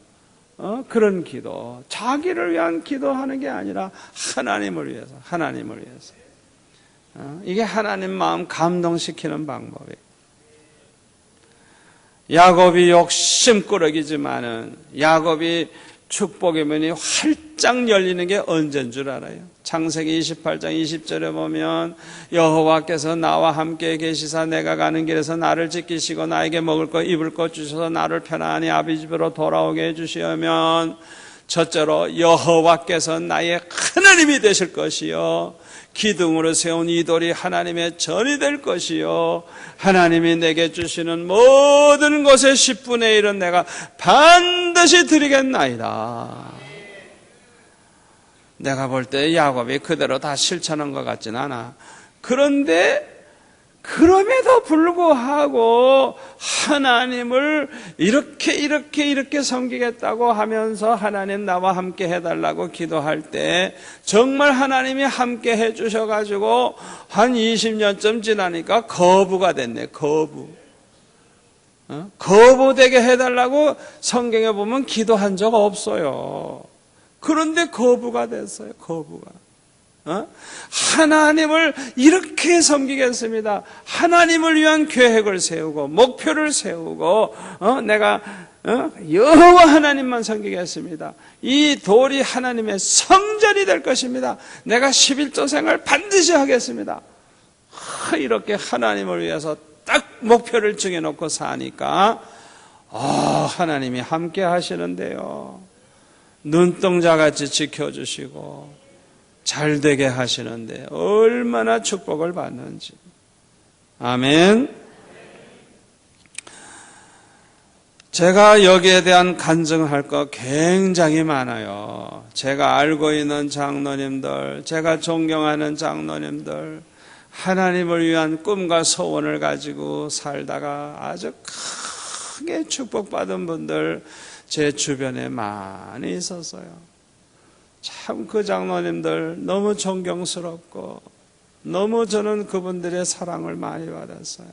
그런 기도, 자기를 위한 기도하는 게 아니라 하나님을 위해서, 하나님을 위해서. 이게 하나님 마음 감동시키는 방법이에요. 야곱이 욕심꾸러기지만은 야곱이 축복의 문이 활짝 열리는 게 언제인 줄 알아요? 창세기 28장 20절에 보면 여호와께서 나와 함께 계시사 내가 가는 길에서 나를 지키시고 나에게 먹을 것 입을 것 주셔서 나를 편안히 아버지 집으로 돌아오게 해주시면 첫째로 여호와께서 나의 하나님이 되실 것이요 기둥으로 세운 이 돌이 하나님의 전이 될 것이요 하나님이 내게 주시는 모든 것의 10분의 1은 내가 반드시 드리겠나이다. 내가 볼 때 야곱이 그대로 다 실천한 것 같진 않아. 그런데 그럼에도 불구하고 하나님을 이렇게 섬기겠다고 하면서 하나님 나와 함께 해달라고 기도할 때 정말 하나님이 함께 해주셔가지고 한 20년쯤 지나니까 거부가 됐네. 거부되게 해달라고 성경에 보면 기도한 적 없어요. 그런데 거부가 됐어요. 거부가. 하나님을 이렇게 섬기겠습니다. 하나님을 위한 계획을 세우고 목표를 세우고 내가 여호와 하나님만 섬기겠습니다. 이 돌이 하나님의 성전이 될 것입니다. 내가 11조 생을 반드시 하겠습니다. 이렇게 하나님을 위해서 딱 목표를 정해놓고 사니까 하나님이 함께 하시는데요. 눈동자같이 지켜주시고 잘되게 하시는데 얼마나 축복을 받는지. 아멘. 제가 여기에 대한 간증할 거 굉장히 많아요. 제가 알고 있는 장로님들, 제가 존경하는 장로님들, 하나님을 위한 꿈과 소원을 가지고 살다가 아주 크게 축복받은 분들 제 주변에 많이 있었어요. 참 그 장로님들 너무 존경스럽고 너무 저는 그분들의 사랑을 많이 받았어요.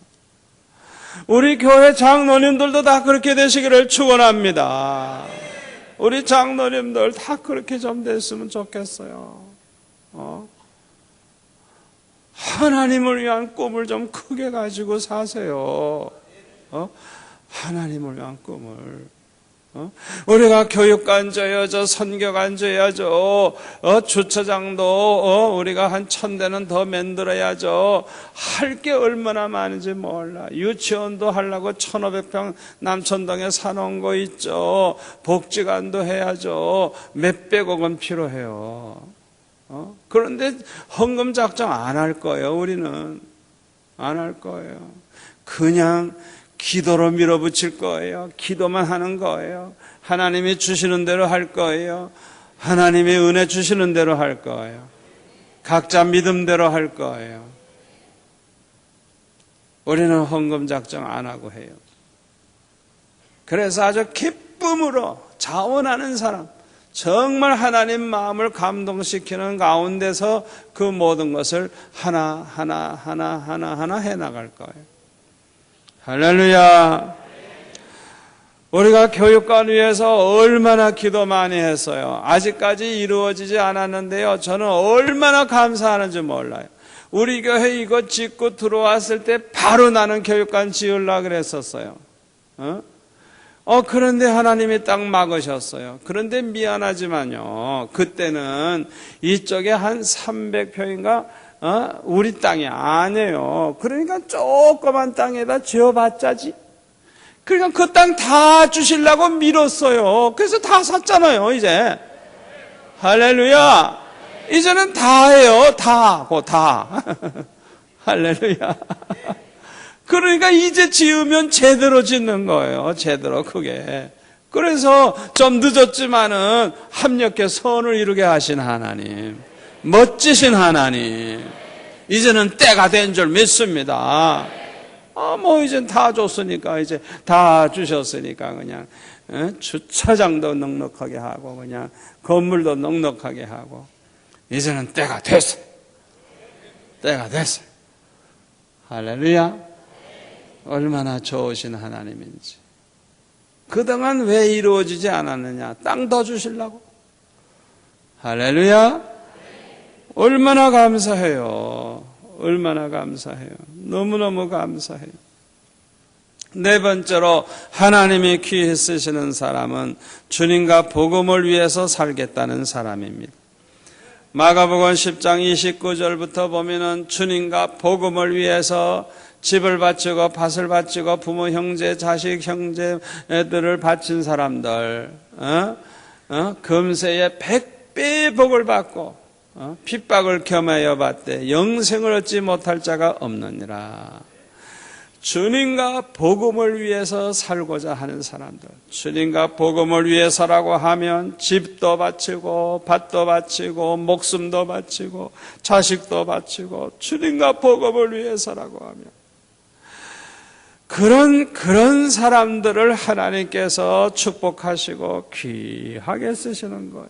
우리 교회 장로님들도 다 그렇게 되시기를 축원합니다. 우리 장로님들 다 그렇게 좀 됐으면 좋겠어요. 하나님을 위한 꿈을 좀 크게 가지고 사세요. 하나님을 위한 꿈을. 우리가 교육관 줘야죠, 선교관 줘야죠, 주차장도 우리가 한 1000대는 더 만들어야죠. 할 게 얼마나 많은지 몰라. 유치원도 하려고 1500평 남천동에 사놓은 거 있죠. 복지관도 해야죠. 몇백억은 필요해요. 그런데 헌금 작정 안 할 거예요. 우리는 안 할 거예요. 그냥 기도로 밀어붙일 거예요. 기도만 하는 거예요. 하나님이 주시는 대로 할 거예요. 하나님이 은혜 주시는 대로 할 거예요. 각자 믿음대로 할 거예요. 우리는 헌금 작정 안 하고 해요. 그래서 아주 기쁨으로 자원하는 사람, 정말 하나님 마음을 감동시키는 가운데서 그 모든 것을 하나 해나갈 거예요. 할렐루야. 우리가 교육관 위해서 얼마나 기도 많이 했어요. 아직까지 이루어지지 않았는데요. 저는 얼마나 감사하는지 몰라요. 우리 교회 이거 짓고 들어왔을 때 바로 나는 교육관 지으려고 그랬었어요. 그런데 하나님이 딱 막으셨어요. 그런데 미안하지만요. 그때는 이쪽에 한 300평인가 우리 땅이 아니에요. 그러니까 조그만 땅에다 지어봤자지. 그러니까 그 땅 다 주시려고 밀었어요. 그래서 다 샀잖아요, 이제. 할렐루야. 이제는 다 해요. 다 하고 다. 할렐루야. 그러니까 이제 지으면 제대로 짓는 거예요. 제대로 크게. 그래서 좀 늦었지만은 합력해 선을 이루게 하신 하나님, 멋지신 하나님, 이제는 때가 된 줄 믿습니다. 이젠 다 줬으니까, 이제 다 주셨으니까 그냥 주차장도 넉넉하게 하고 그냥 건물도 넉넉하게 하고 이제는 때가 됐어요. 때가 됐어요. 할렐루야. 얼마나 좋으신 하나님인지. 그동안 왜 이루어지지 않았느냐? 땅 더 주시려고. 할렐루야. 얼마나 감사해요. 얼마나 감사해요. 너무너무 감사해요. 네 번째로 하나님이 귀히 쓰시는 사람은 주님과 복음을 위해서 살겠다는 사람입니다. 마가복음 10장 29절부터 보면은 주님과 복음을 위해서 집을 바치고 밭을 바치고 부모 형제 자식 형제들을 바친 사람들 금세에 100배의 복을 받고 핍박을 겸하여 받되 영생을 얻지 못할 자가 없느니라. 주님과 복음을 위해서 살고자 하는 사람들, 주님과 복음을 위해서라고 하면 집도 바치고 밭도 바치고 목숨도 바치고 자식도 바치고 주님과 복음을 위해서라고 하면 그런 사람들을 하나님께서 축복하시고 귀하게 쓰시는 거예요.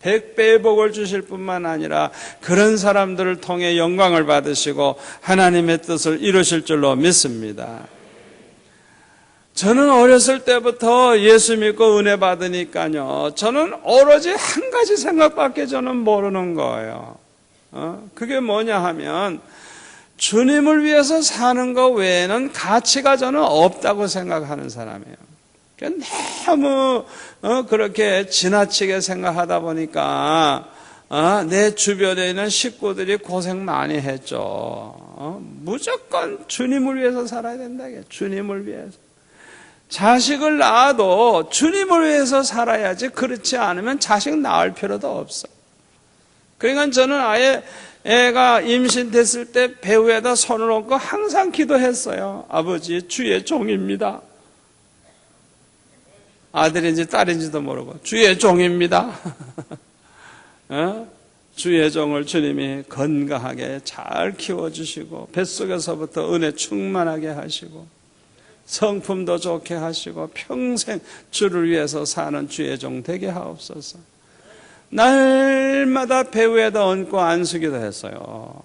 100배의 복을 주실 뿐만 아니라 그런 사람들을 통해 영광을 받으시고 하나님의 뜻을 이루실 줄로 믿습니다. 저는 어렸을 때부터 예수 믿고 은혜 받으니까요, 저는 오로지 한 가지 생각밖에 저는 모르는 거예요. 그게 뭐냐 하면 주님을 위해서 사는 것 외에는 가치가 저는 없다고 생각하는 사람이에요. 너무 그렇게 지나치게 생각하다 보니까 내 주변에 있는 식구들이 고생 많이 했죠. 무조건 주님을 위해서 살아야 된다. 주님을 위해서. 자식을 낳아도 주님을 위해서 살아야지. 그렇지 않으면 자식 낳을 필요도 없어. 그러니까 저는 아예 애가 임신됐을 때 배후에다 손을 얹고 항상 기도했어요. 아버지, 주의 종입니다. 아들인지 딸인지도 모르고 주의 종입니다. 주의 종을 주님이 건강하게 잘 키워주시고 뱃속에서부터 은혜 충만하게 하시고 성품도 좋게 하시고 평생 주를 위해서 사는 주의 종 되게 하옵소서. 날마다 배후에다 얹고 안수기도 했어요.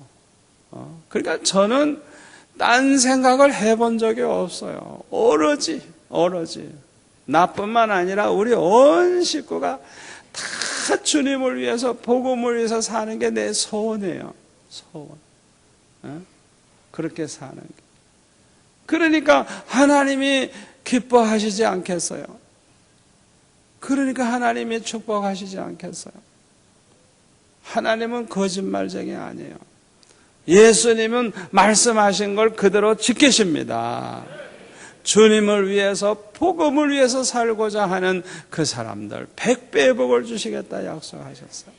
그러니까 저는 딴 생각을 해본 적이 없어요. 오로지 나뿐만 아니라 우리 온 식구가 다 주님을 위해서 복음을 위해서 사는 게 내 소원이에요. 소원. 그렇게 사는 게. 그러니까 하나님이 기뻐하시지 않겠어요? 그러니까 하나님이 축복하시지 않겠어요? 하나님은 거짓말쟁이 아니에요. 예수님은 말씀하신 걸 그대로 지키십니다. 주님을 위해서 복음을 위해서 살고자 하는 그 사람들 100배의 복을 주시겠다 약속하셨어요.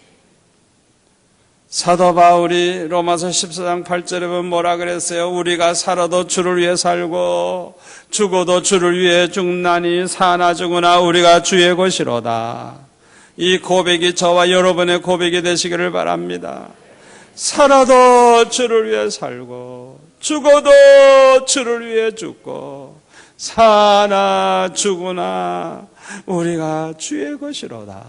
사도 바울이 로마서 14장 8절에 보면 뭐라 그랬어요? 우리가 살아도 주를 위해 살고 죽어도 주를 위해 죽나니 사나 죽으나 우리가 주의 것이로다. 이 고백이 저와 여러분의 고백이 되시기를 바랍니다. 살아도 주를 위해 살고 죽어도 주를 위해 죽고 사나 죽으나 우리가 주의 것이로다.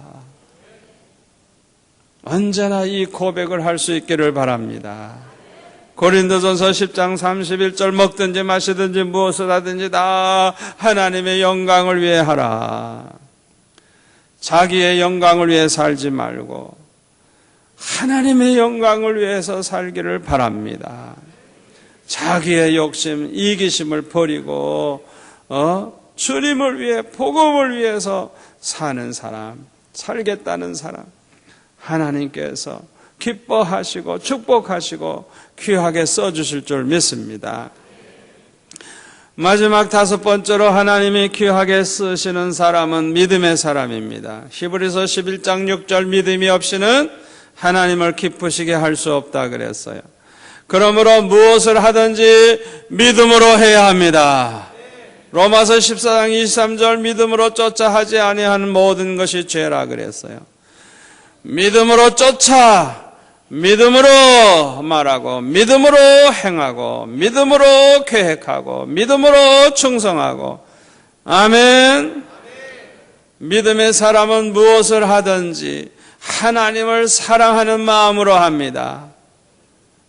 언제나 이 고백을 할 수 있기를 바랍니다. 고린도전서 10장 31절 먹든지 마시든지 무엇을 하든지 다 하나님의 영광을 위해 하라. 자기의 영광을 위해 살지 말고 하나님의 영광을 위해서 살기를 바랍니다. 자기의 욕심, 이기심을 버리고 주님을 위해 복음을 위해서 사는 사람, 살겠다는 사람, 하나님께서 기뻐하시고 축복하시고 귀하게 써주실 줄 믿습니다. 마지막 5번째로 하나님이 귀하게 쓰시는 사람은 믿음의 사람입니다. 히브리서 11장 6절 믿음이 없이는 하나님을 기쁘시게 할 수 없다 그랬어요. 그러므로 무엇을 하든지 믿음으로 해야 합니다. 로마서 14장 23절 믿음으로 쫓아 하지 아니하는 모든 것이 죄라 그랬어요. 믿음으로 쫓아, 믿음으로 말하고, 믿음으로 행하고, 믿음으로 계획하고, 믿음으로 충성하고. 아멘. 믿음의 사람은 무엇을 하든지 하나님을 사랑하는 마음으로 합니다.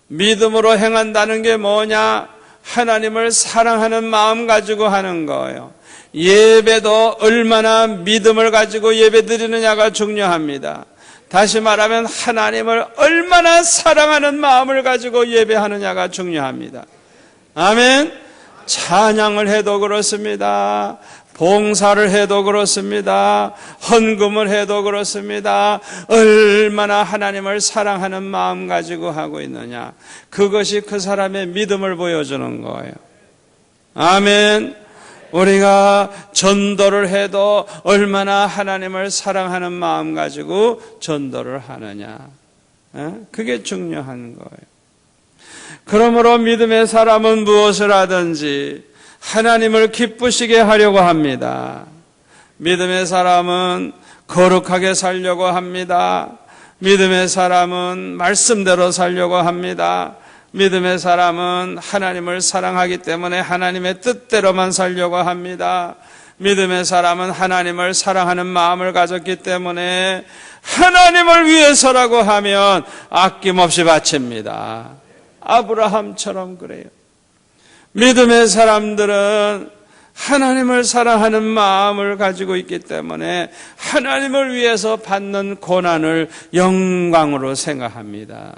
믿음으로 행한다는 게 뭐냐? 하나님을 사랑하는 마음 가지고 하는 거예요. 예배도 얼마나 믿음을 가지고 예배 드리느냐가 중요합니다. 다시 말하면 하나님을 얼마나 사랑하는 마음을 가지고 예배하느냐가 중요합니다. 아멘. 찬양을 해도 그렇습니다. 봉사를 해도 그렇습니다. 헌금을 해도 그렇습니다. 얼마나 하나님을 사랑하는 마음 가지고 하고 있느냐, 그것이 그 사람의 믿음을 보여주는 거예요. 아멘. 우리가 전도를 해도 얼마나 하나님을 사랑하는 마음 가지고 전도를 하느냐, 그게 중요한 거예요. 그러므로 믿음의 사람은 무엇을 하든지 하나님을 기쁘시게 하려고 합니다. 믿음의 사람은 거룩하게 살려고 합니다. 믿음의 사람은 말씀대로 살려고 합니다. 믿음의 사람은 하나님을 사랑하기 때문에 하나님의 뜻대로만 살려고 합니다. 믿음의 사람은 하나님을 사랑하는 마음을 가졌기 때문에 하나님을 위해서라고 하면 아낌없이 바칩니다. 아브라함처럼 그래요. 믿음의 사람들은 하나님을 사랑하는 마음을 가지고 있기 때문에 하나님을 위해서 받는 고난을 영광으로 생각합니다.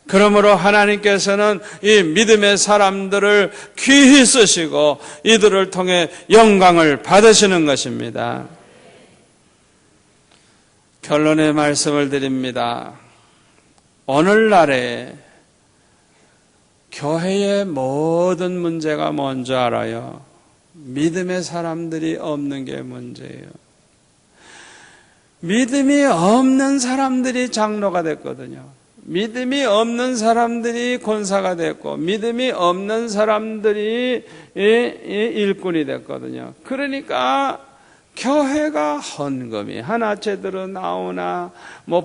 그러므로 하나님께서는 이 믿음의 사람들을 귀히 쓰시고 이들을 통해 영광을 받으시는 것입니다. 결론의 말씀을 드립니다. 오늘날에 교회의 모든 문제가 뭔지 알아요? 믿음의 사람들이 없는 게 문제예요. 믿음이 없는 사람들이 장로가 됐거든요. 믿음이 없는 사람들이 권사가 됐고, 믿음이 없는 사람들이 일꾼이 됐거든요. 그러니까 교회가 헌금이 하나 제대로 나오나,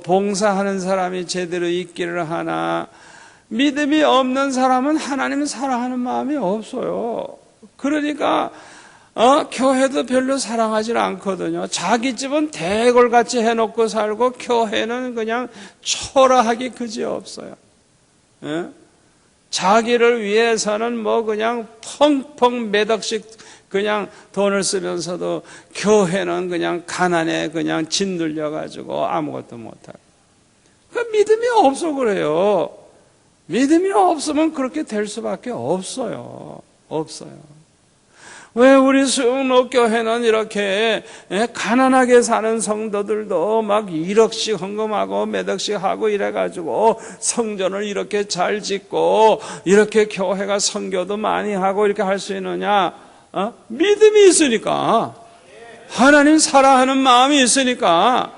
봉사하는 사람이 제대로 있기를 하나, 믿음이 없는 사람은 하나님을 사랑하는 마음이 없어요. 그러니까 교회도 별로 사랑하지 않거든요. 자기 집은 대궐같이 해놓고 살고 교회는 그냥 초라하기 그지없어요. 자기를 위해서는 그냥 펑펑 몇 억씩 그냥 돈을 쓰면서도 교회는 그냥 가난에 그냥 짓눌려가지고 아무것도 못하고. 그 믿음이 없어 그래요. 믿음이 없으면 그렇게 될 수밖에 없어요. 없어요. 왜 우리 수영록교회는 이렇게 가난하게 사는 성도들도 막 1억씩 헌금하고 몇 억씩 하고 이래가지고 성전을 이렇게 잘 짓고 이렇게 교회가 선교도 많이 하고 이렇게 할 수 있느냐? 믿음이 있으니까, 하나님 사랑하는 마음이 있으니까.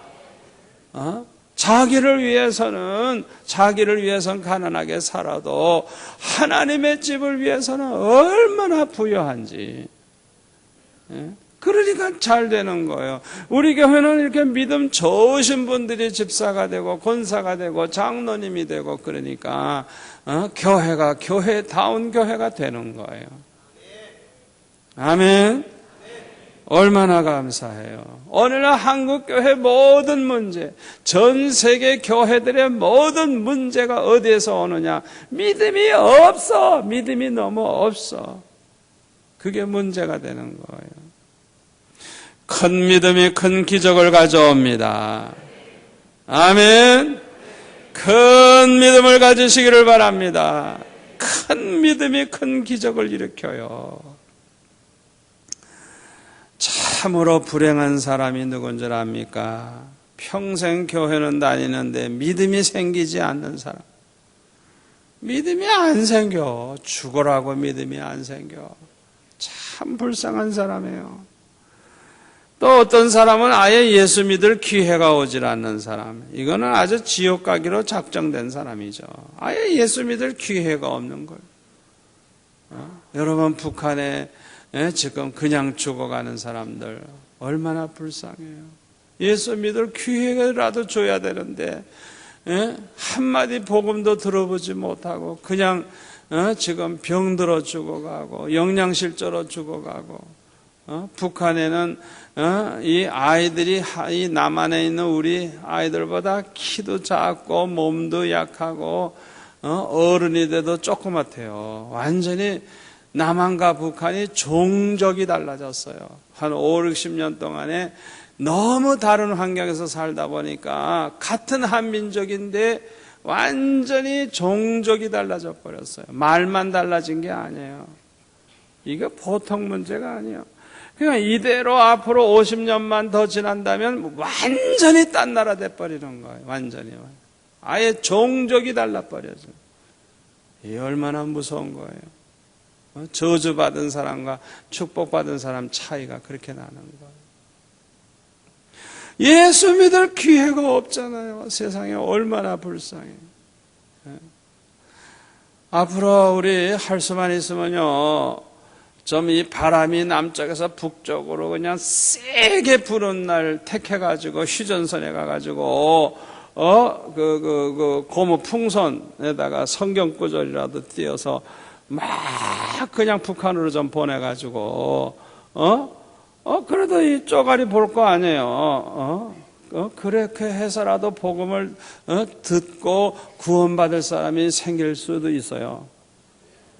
자기를 위해서는 가난하게 살아도 하나님의 집을 위해서는 얼마나 부유한지. 그러니까 잘 되는 거예요. 우리 교회는 이렇게 믿음 좋으신 분들이 집사가 되고 권사가 되고 장로님이 되고 그러니까 교회가 교회다운 교회가 되는 거예요. 아멘. 얼마나 감사해요. 오늘날 한국교회 모든 문제, 전 세계 교회들의 모든 문제가 어디에서 오느냐? 믿음이 없어. 믿음이 너무 없어. 그게 문제가 되는 거예요. 큰 믿음이 큰 기적을 가져옵니다. 아멘. 큰 믿음을 가지시기를 바랍니다. 큰 믿음이 큰 기적을 일으켜요. 참으로 불행한 사람이 누군 줄 압니까? 평생 교회는 다니는데 믿음이 생기지 않는 사람. 믿음이 안 생겨. 죽으라고 믿음이 안 생겨. 참 불쌍한 사람이에요. 또 어떤 사람은 아예 예수 믿을 기회가 오질 않는 사람. 이거는 아주 지옥 가기로 작정된 사람이죠. 아예 예수 믿을 기회가 없는 걸. 여러분 북한에 지금 그냥 죽어가는 사람들 얼마나 불쌍해요. 예수 믿을 기회라도 줘야 되는데 한마디 복음도 들어보지 못하고 그냥 지금 병들어 죽어가고 영양실조로 죽어가고 북한에는 이 아이들이 이 남한에 있는 우리 아이들보다 키도 작고 몸도 약하고 어른이 돼도 조그맣대요. 완전히 남한과 북한이 종족이 달라졌어요. 한 5, 60년 동안에 너무 다른 환경에서 살다 보니까 같은 한민족인데 완전히 종족이 달라져 버렸어요. 말만 달라진 게 아니에요. 이거 보통 문제가 아니에요. 그러니까 이대로 앞으로 50년만 더 지난다면 완전히 딴 나라 돼버리는 거예요. 완전히. 아예 종족이 달라버려져. 이게 얼마나 무서운 거예요. 저주받은 사람과 축복받은 사람 차이가 그렇게 나는 거예요. 예수 믿을 기회가 없잖아요. 세상에 얼마나 불쌍해요. 앞으로 우리 할 수만 있으면요, 좀 이 바람이 남쪽에서 북쪽으로 그냥 세게 부는 날 택해가지고 휴전선에 가가지고 고무 풍선에다가 성경 구절이라도 띄어서 막 그냥 북한으로 좀 보내가지고 그래도 이 쪼가리 볼 거 아니에요. 그렇게 해서라도 복음을 듣고 구원받을 사람이 생길 수도 있어요.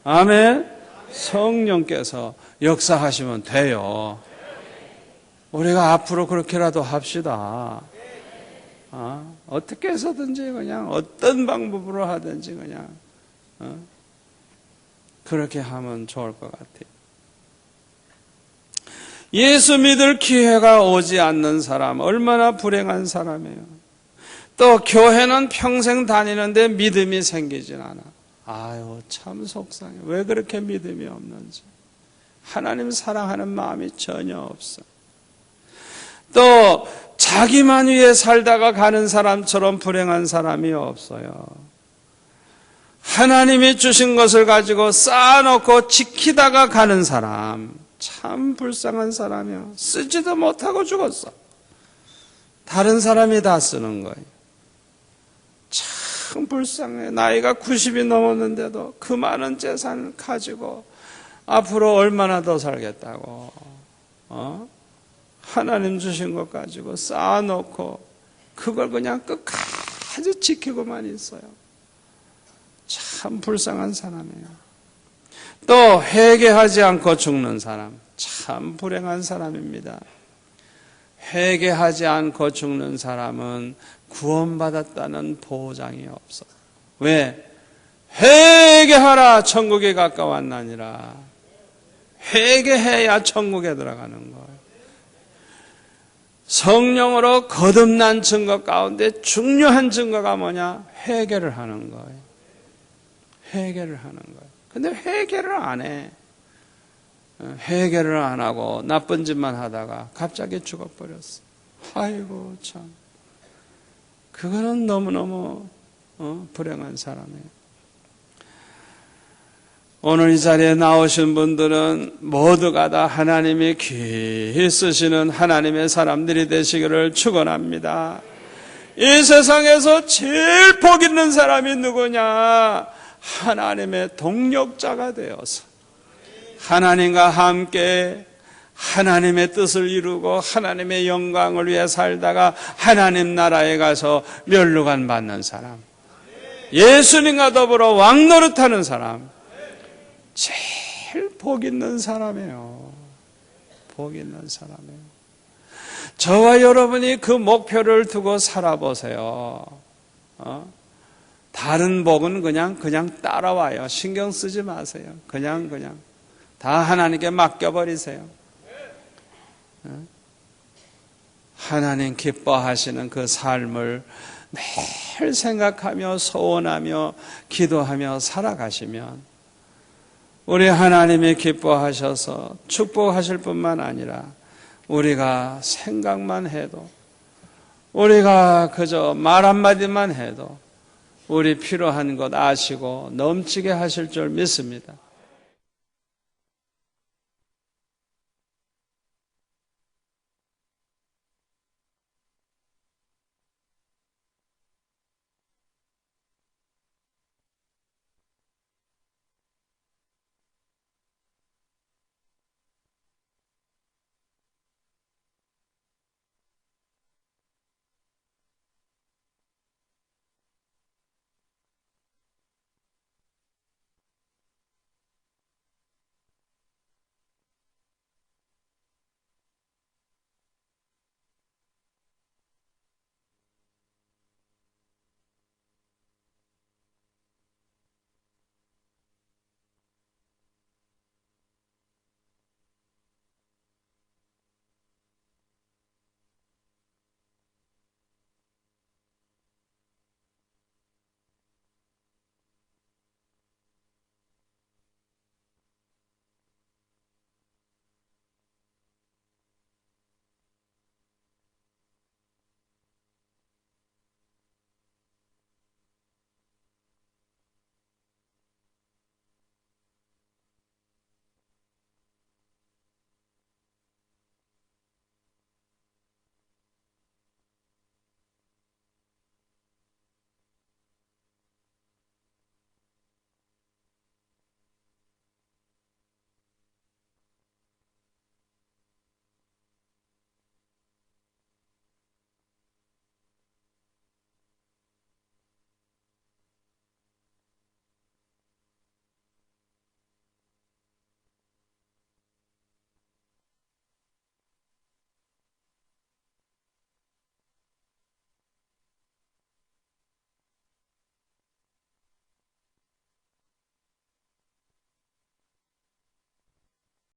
아멘. 성령께서 역사하시면 돼요. 우리가 앞으로 그렇게라도 합시다. 어떻게 해서든지 그냥 어떤 방법으로 하든지 그냥 그렇게 하면 좋을 것 같아요. 예수 믿을 기회가 오지 않는 사람 얼마나 불행한 사람이에요. 또 교회는 평생 다니는데 믿음이 생기진 않아. 아유 참 속상해. 왜 그렇게 믿음이 없는지. 하나님 사랑하는 마음이 전혀 없어. 또 자기만 위해 살다가 가는 사람처럼 불행한 사람이 없어요. 하나님이 주신 것을 가지고 쌓아놓고 지키다가 가는 사람 참 불쌍한 사람이야. 쓰지도 못하고 죽었어. 다른 사람이 다 쓰는 거예요. 참 불쌍해. 나이가 90이 넘었는데도 그 많은 재산을 가지고 앞으로 얼마나 더 살겠다고 하나님 주신 것 가지고 쌓아놓고 그걸 그냥 끝까지 지키고만 있어요. 참 불쌍한 사람이에요. 또 회개하지 않고 죽는 사람 참 불행한 사람입니다. 회개하지 않고 죽는 사람은 구원받았다는 보장이 없어. 왜? 회개하라 천국에 가까웠나니라. 회개해야 천국에 들어가는 거예요. 성령으로 거듭난 증거 가운데 중요한 증거가 뭐냐? 회개를 하는 거예요. 회개를 하는 거예요. 근데 회개를 안 해. 회개를 안 하고 나쁜 짓만 하다가 갑자기 죽어버렸어. 아이고 참. 그거는 너무너무 불행한 사람이에요. 오늘 이 자리에 나오신 분들은 모두가 다 하나님이 귀히 쓰시는 하나님의 사람들이 되시기를 축원합니다. 이 세상에서 제일 복 있는 사람이 누구냐? 하나님의 동력자가 되어서 하나님과 함께 하나님의 뜻을 이루고 하나님의 영광을 위해 살다가 하나님 나라에 가서 멸류관 받는 사람, 예수님과 더불어 왕노릇하는 사람, 제일 복 있는 사람이에요. 복 있는 사람이에요. 저와 여러분이 그 목표를 두고 살아보세요. 다른 복은 그냥 따라와요. 신경 쓰지 마세요. 그냥 다 하나님께 맡겨버리세요. 하나님 기뻐하시는 그 삶을 매일 생각하며 소원하며 기도하며 살아가시면 우리 하나님이 기뻐하셔서 축복하실 뿐만 아니라 우리가 생각만 해도, 우리가 그저 말 한마디만 해도 우리 필요한 것 아시고 넘치게 하실 줄 믿습니다.